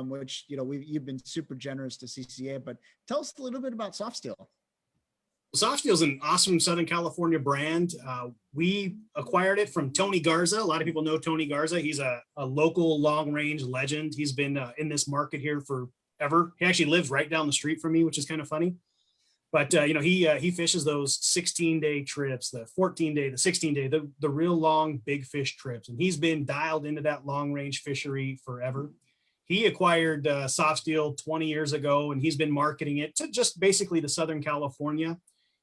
which, you know, you've been super generous to CCA, but tell us a little bit about soft steel. Soft Steel is an awesome Southern California brand. We acquired it from Tony Garza. A lot of people know Tony Garza. He's a local long range legend. He's been in this market here forever. He actually lives right down the street from me, which is kind of funny. But you know, he fishes those 16-day trips, the 14-day, the 16-day, the real long big fish trips. And he's been dialed into that long range fishery forever. He acquired Soft Steel 20 years ago, and he's been marketing it to just basically to Southern California.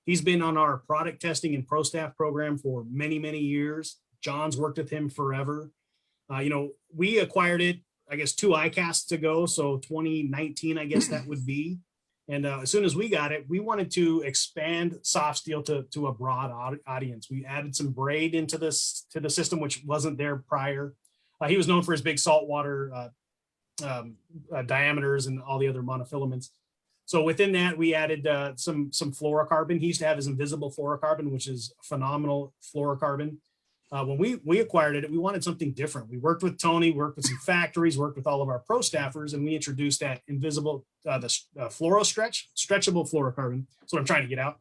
He's been on our product testing and pro staff program for many, many years. John's worked with him forever. You know, we acquired it, I guess, 2 iCasts ago. So 2019, I guess that would be. And as soon as we got it, we wanted to expand Soft Steel to a broad audience. We added some braid into the system, which wasn't there prior. He was known for his big saltwater diameters and all the other monofilaments. So within that, we added some fluorocarbon. He used to have his invisible fluorocarbon, which is phenomenal fluorocarbon. When we acquired it, we wanted something different. We worked with Tony, worked with some factories, worked with all of our pro staffers, and we introduced that invisible, the stretchable fluorocarbon. That's what I'm trying to get out.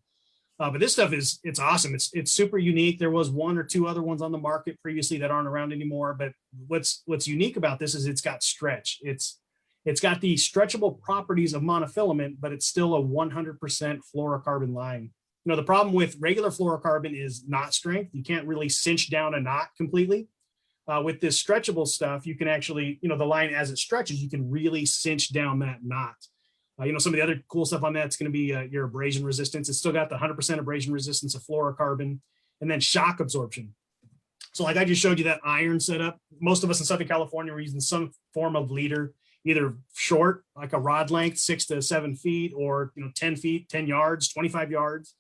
But this stuff it's awesome. It's super unique. There was one or two other ones on the market previously that aren't around anymore. But what's unique about this is it's got stretch. It's got the stretchable properties of monofilament, but it's still a 100% fluorocarbon line. You know, the problem with regular fluorocarbon is knot strength. You can't really cinch down a knot completely. With this stretchable stuff, you can actually, you know, the line as it stretches, you can really cinch down that knot. You know, some of the other cool stuff on that's going to be your abrasion resistance. It's still got the 100% abrasion resistance of fluorocarbon, and then shock absorption. So like I just showed you that iron setup. Most of us in Southern California were using some form of leader, either short, like a rod length, 6 to 7 feet, or, you know, 10 feet, 10 yards, 25 yards.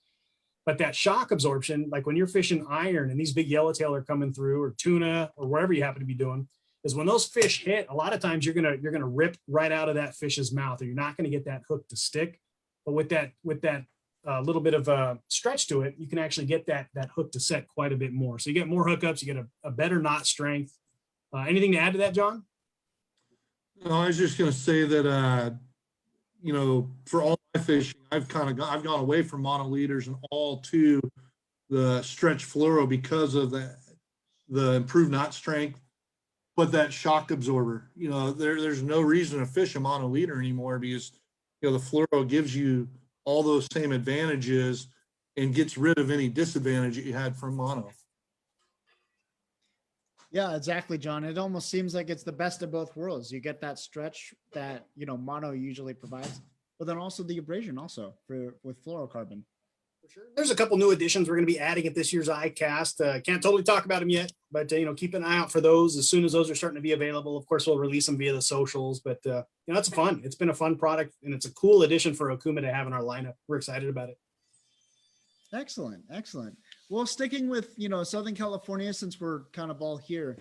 But that shock absorption, like when you're fishing iron and these big yellowtail are coming through, or tuna, or wherever you happen to be doing, is when those fish hit, a lot of times you're gonna rip right out of that fish's mouth, or you're not gonna get that hook to stick. But with that little bit of stretch to it, you can actually get that hook to set quite a bit more. So you get more hookups, you get a better knot strength. Anything to add to that, John? No, I was just gonna say that, you know, for all my fishing, I've gone away from mono leaders and all to the stretch fluoro because of the improved knot strength, but that shock absorber, you know, there's no reason to fish a mono leader anymore, because, you know, the fluoro gives you all those same advantages and gets rid of any disadvantage that you had from mono. Yeah, exactly, John. It almost seems like it's the best of both worlds. You get that stretch that, you know, mono usually provides, but then also the abrasion also with fluorocarbon. For sure. There's a couple new additions we're going to be adding at this year's iCast. Can't totally talk about them yet, but you know, keep an eye out for those. As soon as those are starting to be available, of course, we'll release them via the socials. But you know, it's been a fun product, and it's a cool addition for Okuma to have in our lineup. We're excited about it. Excellent, excellent. Well, sticking with, you know, Southern California, since we're kind of all here,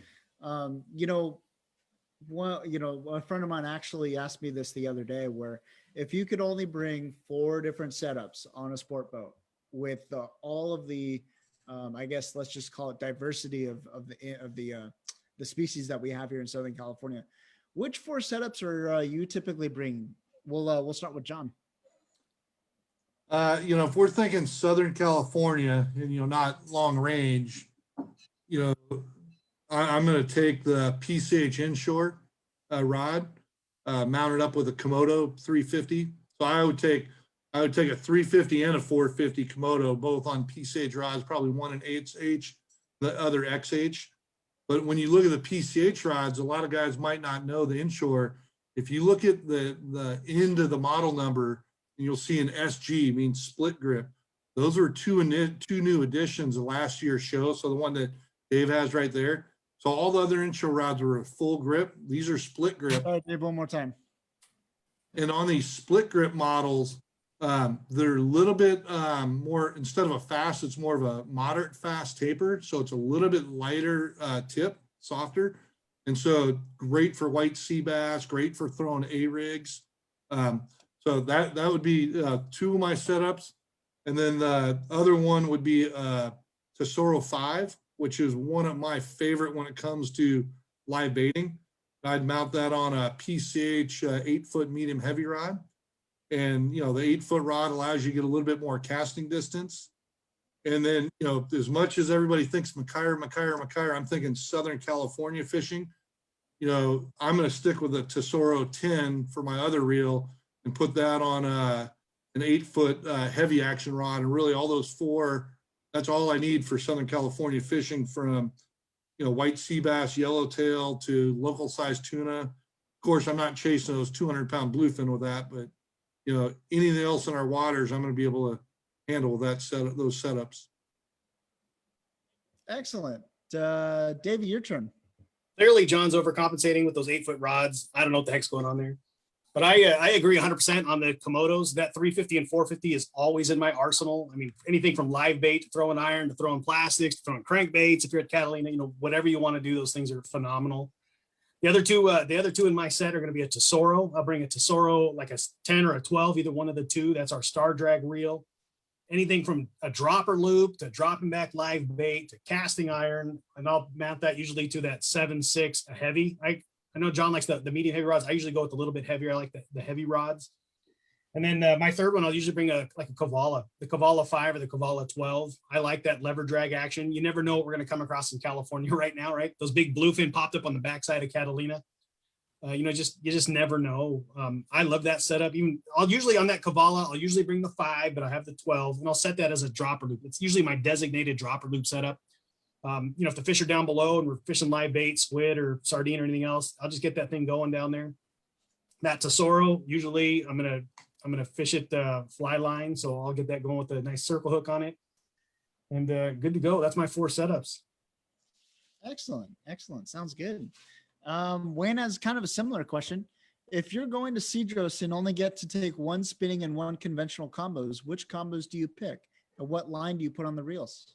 you know, a friend of mine actually asked me this the other day, where if you could only bring 4 different setups on a sport boat with all of the, I guess let's just call it diversity of the species that we have here in Southern California, which 4 setups are you typically bringing? We'll start with John. You know, if we're thinking Southern California and, you know, not long range, you know, I'm going to take the PCH inshore rod, mounted up with a Komodo 350. So I would take a 350 and a 450 Komodo, both on PCH rods, probably one in 8H, the other XH. But when you look at the PCH rods, a lot of guys might not know the inshore. If you look at the end of the model number, you'll see an SG, means split grip. Those were two new additions of last year's show. So the one that Dave has right there. So all the other inshore rods were a full grip. These are split grip. All right, Dave, one more time. And on these split grip models, they're a little bit more, instead of a fast, it's more of a moderate fast taper. So it's a little bit lighter tip, softer. And so great for white sea bass, great for throwing A-rigs. So that would be 2 of my setups. And then the other one would be Tesoro 5, which is one of my favorite when it comes to live baiting. I'd mount that on a PCH 8-foot medium heavy rod. And, you know, the 8-foot rod allows you to get a little bit more casting distance. And then, you know, as much as everybody thinks McKyer, I'm thinking Southern California fishing. You know, I'm going to stick with the Tesoro 10 for my other reel and put that on an 8-foot heavy action rod. And really all those 4, that's all I need for Southern California fishing, from, you know, white sea bass, yellowtail to local size tuna. Of course, I'm not chasing those 200-pound bluefin with that, but, you know, anything else in our waters, I'm going to be able to handle those setups. Excellent. Davey, your turn. Clearly, John's overcompensating with those 8-foot rods. I don't know what the heck's going on there. But I agree 100% on the Komodos. That 350 and 450 is always in my arsenal. I mean, anything from live bait to throwing iron to throwing plastics to throwing crankbaits. If you're at Catalina, you know, whatever you want to do, those things are phenomenal. The other two in my set are going to be a Tesoro. I'll bring a Tesoro, like a 10 or a 12, either one of the two. That's our star drag reel. Anything from a dropper loop to dropping back live bait to casting iron, and I'll mount that usually to that 7.6 a heavy. I know John likes the medium heavy rods. I usually go with a little bit heavier. I like the heavy rods. And then my third one, I'll usually bring a Kavala, the Kavala 5 or the Kavala 12. I like that lever drag action. You never know what we're going to come across in California right now, right? Those big bluefin popped up on the backside of Catalina. You just never know. I love that setup. Even I'll usually on that Kavala, I'll usually bring the 5, but I have the 12, and I'll set that as a dropper loop. It's usually my designated dropper loop setup. If the fish are down below and we're fishing live bait, squid or sardine or anything else, I'll just get that thing going down there. That Tesoro, usually I'm gonna fish it fly line, so I'll get that going with a nice circle hook on it, and good to go. That's my 4 setups. Excellent. Sounds good. Wayne has kind of a similar question. If you're going to Cedros and only get to take 1 spinning and 1 conventional combos, which combos do you pick? And what line do you put on the reels?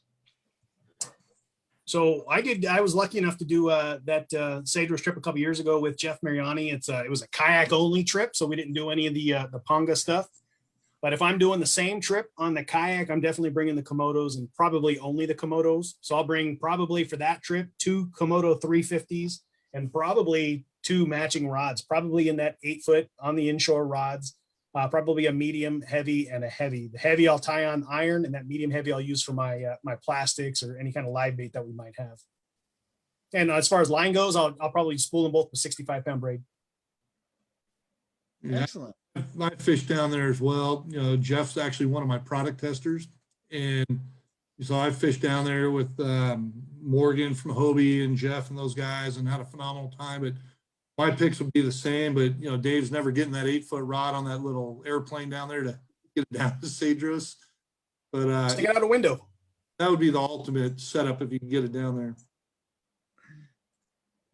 So I was lucky enough to do that Cedro trip a couple years ago with Jeff Mariani. It was a kayak only trip, so we didn't do any of the Ponga stuff. But if I'm doing the same trip on the kayak, I'm definitely bringing the Komodos, and probably only the Komodos. So I'll bring probably for that trip 2 Komodo 350s and probably 2 matching rods, probably in that 8-foot on the inshore rods. Probably a medium, heavy, and a heavy. The heavy I'll tie on iron, and that medium heavy I'll use for my my plastics or any kind of live bait that we might have. And as far as line goes, I'll probably spool them both with 65-pound braid. Yeah, Excellent. I fish down there as well. Jeff's actually one of my product testers, and so I fished down there with Morgan from Hobie and Jeff and those guys, and had a phenomenal time. But my picks would be the same, but Dave's never getting that 8-foot rod on that little airplane down there to get it down to Cedros. But Stick it out a window. that would be the ultimate setup if you can get it down there.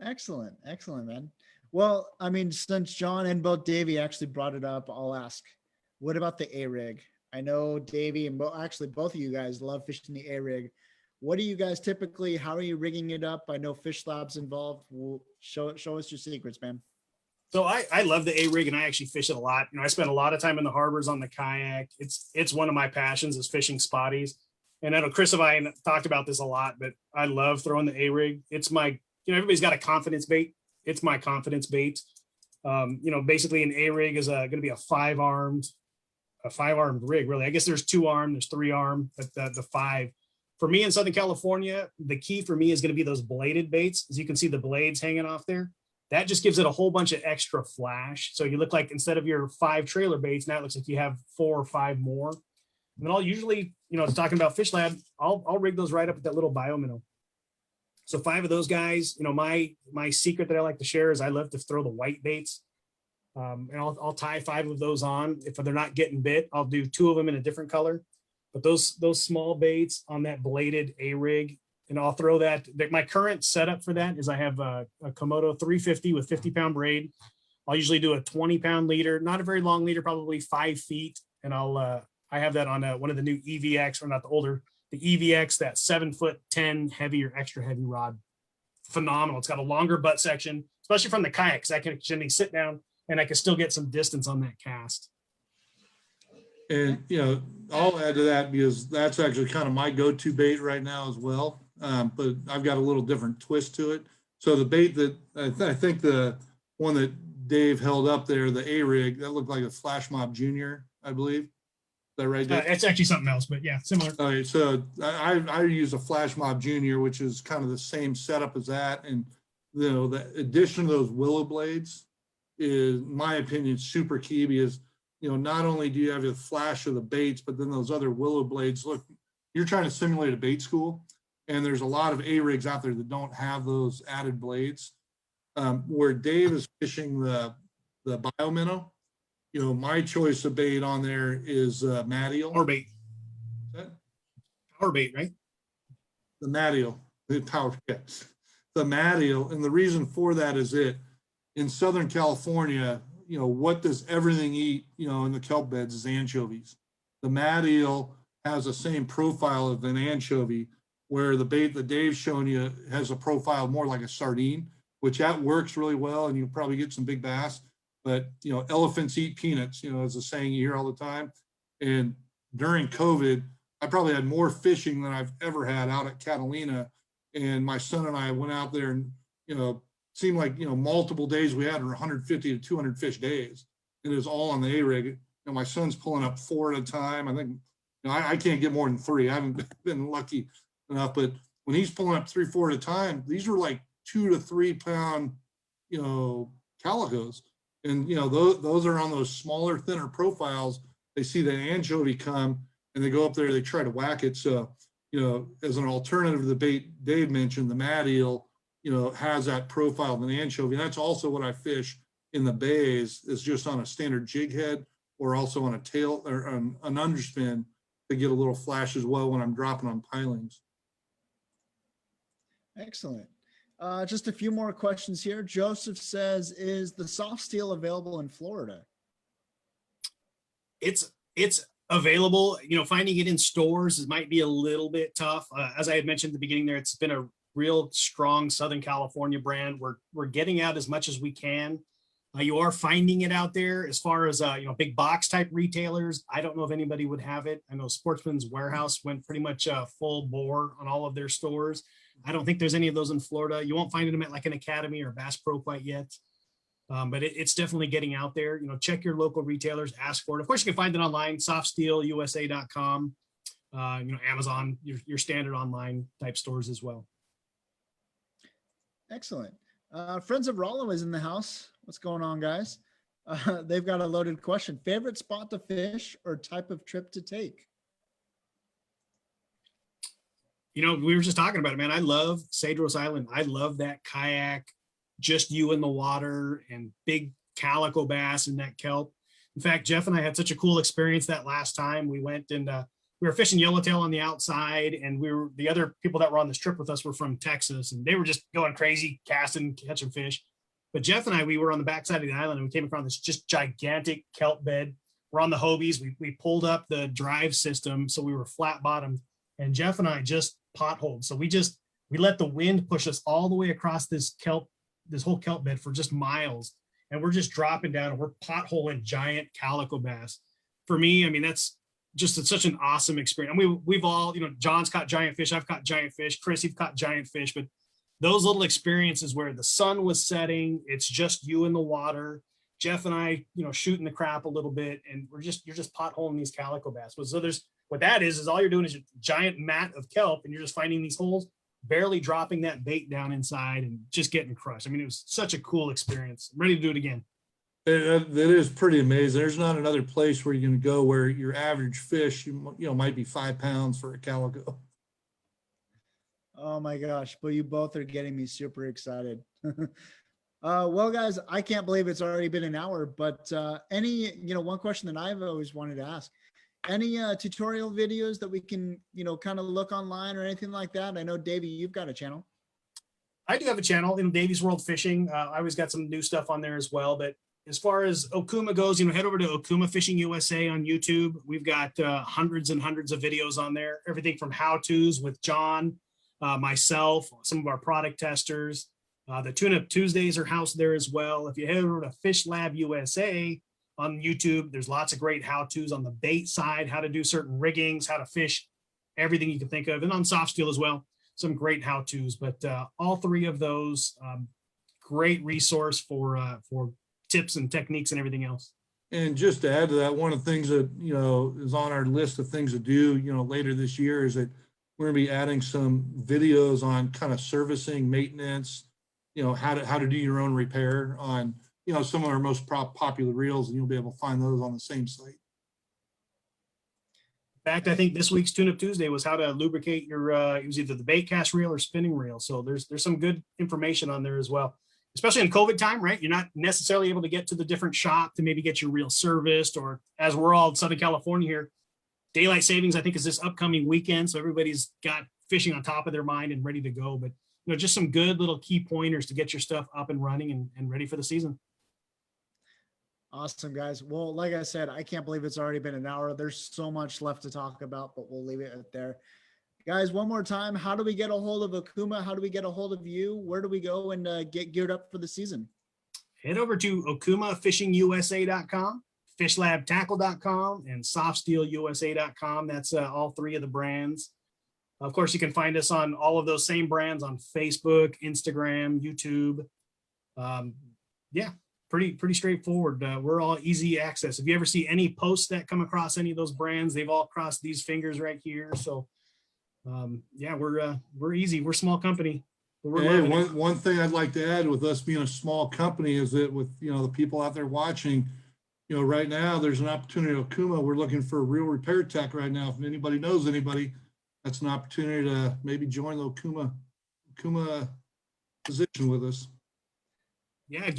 Excellent, man. Well, I mean, since John and both Davey actually brought it up, I'll ask, what about the A-rig? I know Davey and actually both of you guys love fishing the A-rig. What do you guys typically, how are you rigging it up? I know Fish Lab's involved. Show us your secrets, man. So I love the A-rig, and I actually fish it a lot. I spend a lot of time in the harbors on the kayak. It's one of my passions is fishing spotties. And I know Chris and I talked about this a lot, but I love throwing the A-rig. It's my, everybody's got a confidence bait. It's my confidence bait. Basically an A-rig is going to be a 5-armed rig, really. I guess there's 2-arm, there's 3-arm, but the 5. For me in Southern California, the key for me is going to be those bladed baits. As you can see the blades hanging off there. That just gives it a whole bunch of extra flash. So you look like instead of your 5 trailer baits, now it looks like you have 4 or 5 more. And then I'll usually, talking about Fish Lab, I'll rig those right up at that little bio minnow. So 5 of those guys, my secret that I like to share is I love to throw the white baits. And I'll tie 5 of those on. If they're not getting bit, I'll do 2 of them in a different color. But those small baits on that bladed A-rig, and I'll throw that. My current setup for that is I have a Komodo 350 with 50-pound braid. I'll usually do a 20-pound leader, not a very long leader, probably 5 feet. And I have that on one of the new EVX, or not the older, the EVX, that 7'10" heavy or extra heavy rod. Phenomenal. It's got a longer butt section, especially from the kayak, because I can actually sit down and I can still get some distance on that cast. And, I'll add to that because that's actually kind of my go-to bait right now as well. But I've got a little different twist to it. So the bait that I think the one that Dave held up there, the A-rig, that looked like a Flash Mob Junior, I believe. Is that right, Dave? It's actually something else, but yeah, similar. All right, so I use a Flash Mob Junior, which is kind of the same setup as that. And, the addition of those willow blades is, in my opinion, super key because, not only do you have the flash of the baits, but then those other willow blades, look, you're trying to simulate a bait school. And there's a lot of A-rigs out there that don't have those added blades. Where Dave is fishing the bio minnow, my choice of bait on there is Matteel. Power bait. Power bait, right? The Matteel, the power bait. The Matteel, and the reason for that is in Southern California, what does everything eat, in the kelp beds is anchovies. The Matteel has the same profile of an anchovy, where the bait that Dave's shown you has a profile more like a sardine, which that works really well, and you'll probably get some big bass. But, elephants eat peanuts, is a saying you hear all the time. And during COVID, I probably had more fishing than I've ever had out at Catalina. And my son and I went out there and, seemed like, multiple days we had 150 to 200 fish days. And it was all on the A-rig. know, my son's pulling up 4 at a time. I think, you know, I can't get more than 3. I haven't been lucky enough, but when he's pulling up 3, 4 at a time, these were like 2 to 3 pound, you know, calicos. And, you know, those are on those smaller, thinner profiles. They see the anchovy come and they go up there, they try to whack it. So, you know, as an alternative to the bait Dave mentioned, the mad eel, you know, has that profile of an anchovy. And that's also what I fish in the bays, is just on a standard jig head or also on a tail or an underspin to get a little flash as well when I'm dropping on pilings. Excellent. Just a few more questions here. Joseph says, is the soft steel available in Florida? It's available. You know, finding it in stores might be a little bit tough. As I had mentioned at the beginning there, it's been a real strong Southern California brand. We're getting out as much as we can. You are finding it out there as far as, you know, big box type retailers. I don't know if anybody would have it. I know Sportsman's Warehouse went pretty much full bore on all of their stores. I don't think there's any of those in Florida. You won't find them at like an Academy or Bass Pro quite yet. But it's definitely getting out there. You know, check your local retailers, ask for it. Of course, you can find it online, softsteelusa.com, you know, Amazon, your standard online type stores as well. Excellent. Friends of Rollo is in the house. What's going on, guys? They've got a loaded question. Favorite spot to fish or type of trip to take? You know, we were just talking about it, man. I love Cedros Island. I love that kayak, just you in the water and big calico bass and that kelp. In fact, Jeff and I had such a cool experience that last time we went and we were fishing yellowtail on the outside, and the other people that were on this trip with us were from Texas, and they were just going crazy, casting, catching fish. But Jeff and I, we were on the backside of the island and we came across this just gigantic kelp bed. We're on the Hobies. We pulled up the drive system, so we were flat bottomed, and Jeff and I just potholed. So we let the wind push us all the way across this whole kelp bed for just miles. And we're just dropping down and we're potholing giant calico bass. For me, I mean, that's just such an awesome experience. I mean, we've all, you know, John's caught giant fish. I've caught giant fish. Chris, you've caught giant fish. But those little experiences where the sun was setting, it's just you in the water, Jeff and I, you know, shooting the crap a little bit, and you're just potholing these calico bass. So what that is all you're doing is a giant mat of kelp, and you're just finding these holes, barely dropping that bait down inside and just getting crushed. I mean, it was such a cool experience. I'm ready to do it again. That is pretty amazing. There's not another place where you're going to go where your average fish, you know, might be 5 pounds for a calico. Oh my gosh, but you both are getting me super excited. Well, guys, I can't believe it's already been an hour, but one question that I've always wanted to ask, any tutorial videos that we can, you know, kind of look online or anything like that? I know, Davey, you've got a channel. I do have a channel in Davy's World Fishing. I always got some new stuff on there as well. But as far as Okuma goes, you know, head over to Okuma Fishing USA on YouTube. We've got hundreds and hundreds of videos on there. Everything from how-tos with John, myself, some of our product testers. The Tune-Up Tuesdays are housed there as well. If you head over to Fish Lab USA on YouTube, there's lots of great how-tos on the bait side, how to do certain riggings, how to fish, everything you can think of, and on soft steel as well. Some great how-tos, but all three of those, great resource for tips and techniques and everything else. And just to add to that, one of the things that, you know, is on our list of things to do, you know, later this year is that we're going to be adding some videos on kind of servicing, maintenance, you know, how to do your own repair on, you know, some of our most popular reels, and you'll be able to find those on the same site. In fact, I think this week's Tune-Up Tuesday was how to lubricate your, it was either the bait cast reel or spinning reel. So there's some good information on there as well, especially in COVID time, right? You're not necessarily able to get to the different shop to maybe get your reel serviced, or as we're all in Southern California here, daylight savings, I think, is this upcoming weekend. So everybody's got fishing on top of their mind and ready to go. But, you know, just some good little key pointers to get your stuff up and running and ready for the season. Awesome, guys. Well, like I said, I can't believe it's already been an hour. There's so much left to talk about, but we'll leave it there. Guys, one more time, how do we get a hold of Okuma? How do we get a hold of you? Where do we go and get geared up for the season? Head over to okumafishingusa.com, fishlabtackle.com, and softsteelusa.com. That's all three of the brands. Of course, you can find us on all of those same brands on Facebook, Instagram, YouTube. Yeah, pretty straightforward. We're all easy access. If you ever see any posts that come across any of those brands, they've all crossed these fingers right here. So yeah, we're easy. We're a small company. But we're Hey, loving it. one thing I'd like to add with us being a small company is that with, you know, the people out there watching, you know, right now there's an opportunity at Okuma. We're looking for a real repair tech right now. If anybody knows anybody, that's an opportunity to maybe join the Okuma position with us. Yeah,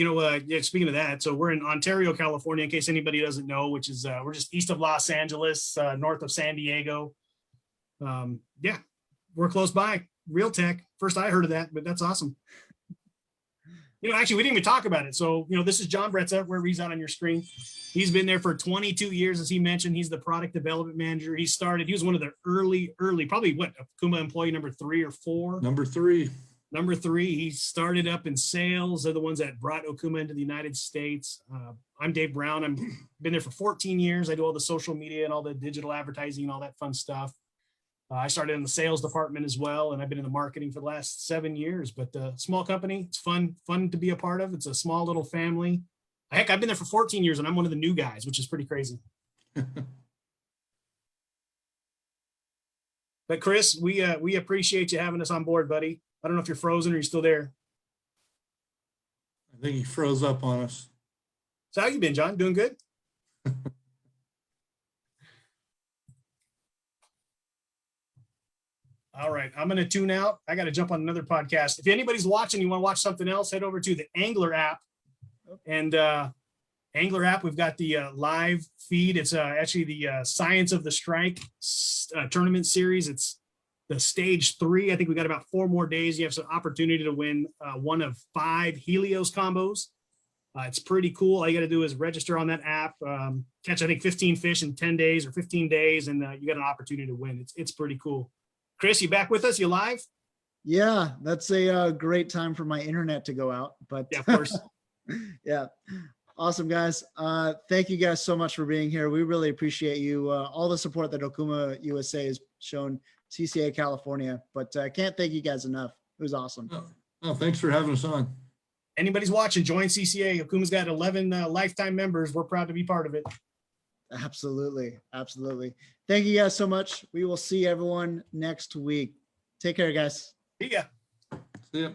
yeah, speaking of that, so we're in Ontario, California, in case anybody doesn't know, which is we're just east of Los Angeles, north of San Diego. Yeah, we're close by. Real tech. First I heard of that, but that's awesome. Actually, we didn't even talk about it. So, this is John Bretza, wherever he's out on your screen. He's been there for 22 years, as he mentioned. He's the product development manager. He was one of the early, probably Okuma employee number 3 or 4. Number 3. Number 3, he started up in sales. They're the ones that brought Okuma into the United States. I'm Dave Brown. I've been there for 14 years. I do all the social media and all the digital advertising and all that fun stuff. I started in the sales department as well, and I've been in the marketing for the last 7 years. But small company, it's fun to be a part of. It's a small little family. Heck, I've been there for 14 years, and I'm one of the new guys, which is pretty crazy. But Chris, we appreciate you having us on board, buddy. I don't know if you're frozen or you're still there. I think he froze up on us. So how you been, John? Doing good? All right, I'm going to tune out. I got to jump on another podcast. If anybody's watching, you want to watch something else, head over to the Angler app. And Angler app, we've got the live feed. It's actually the Science of the Strike tournament series. It's the stage 3. I think we got about 4 more days. You have some opportunity to win one of 5 Helios combos. It's pretty cool. All you got to do is register on that app, catch, I think, 15 fish in 10 days or 15 days, and you got an opportunity to win. It's pretty cool. Chris, you back with us? You live? Yeah, that's a great time for my internet to go out, but Yeah, of course. yeah. Awesome, guys. Thank you guys so much for being here. We really appreciate you, all the support that Okuma USA has shown CCA California, but I can't thank you guys enough. It was awesome. Oh, thanks for having us on. Anybody's watching, join CCA. Okuma's got 11 lifetime members. We're proud to be part of it. Absolutely. Absolutely. Thank you guys so much. We will see everyone next week. Take care, guys. See ya. See ya.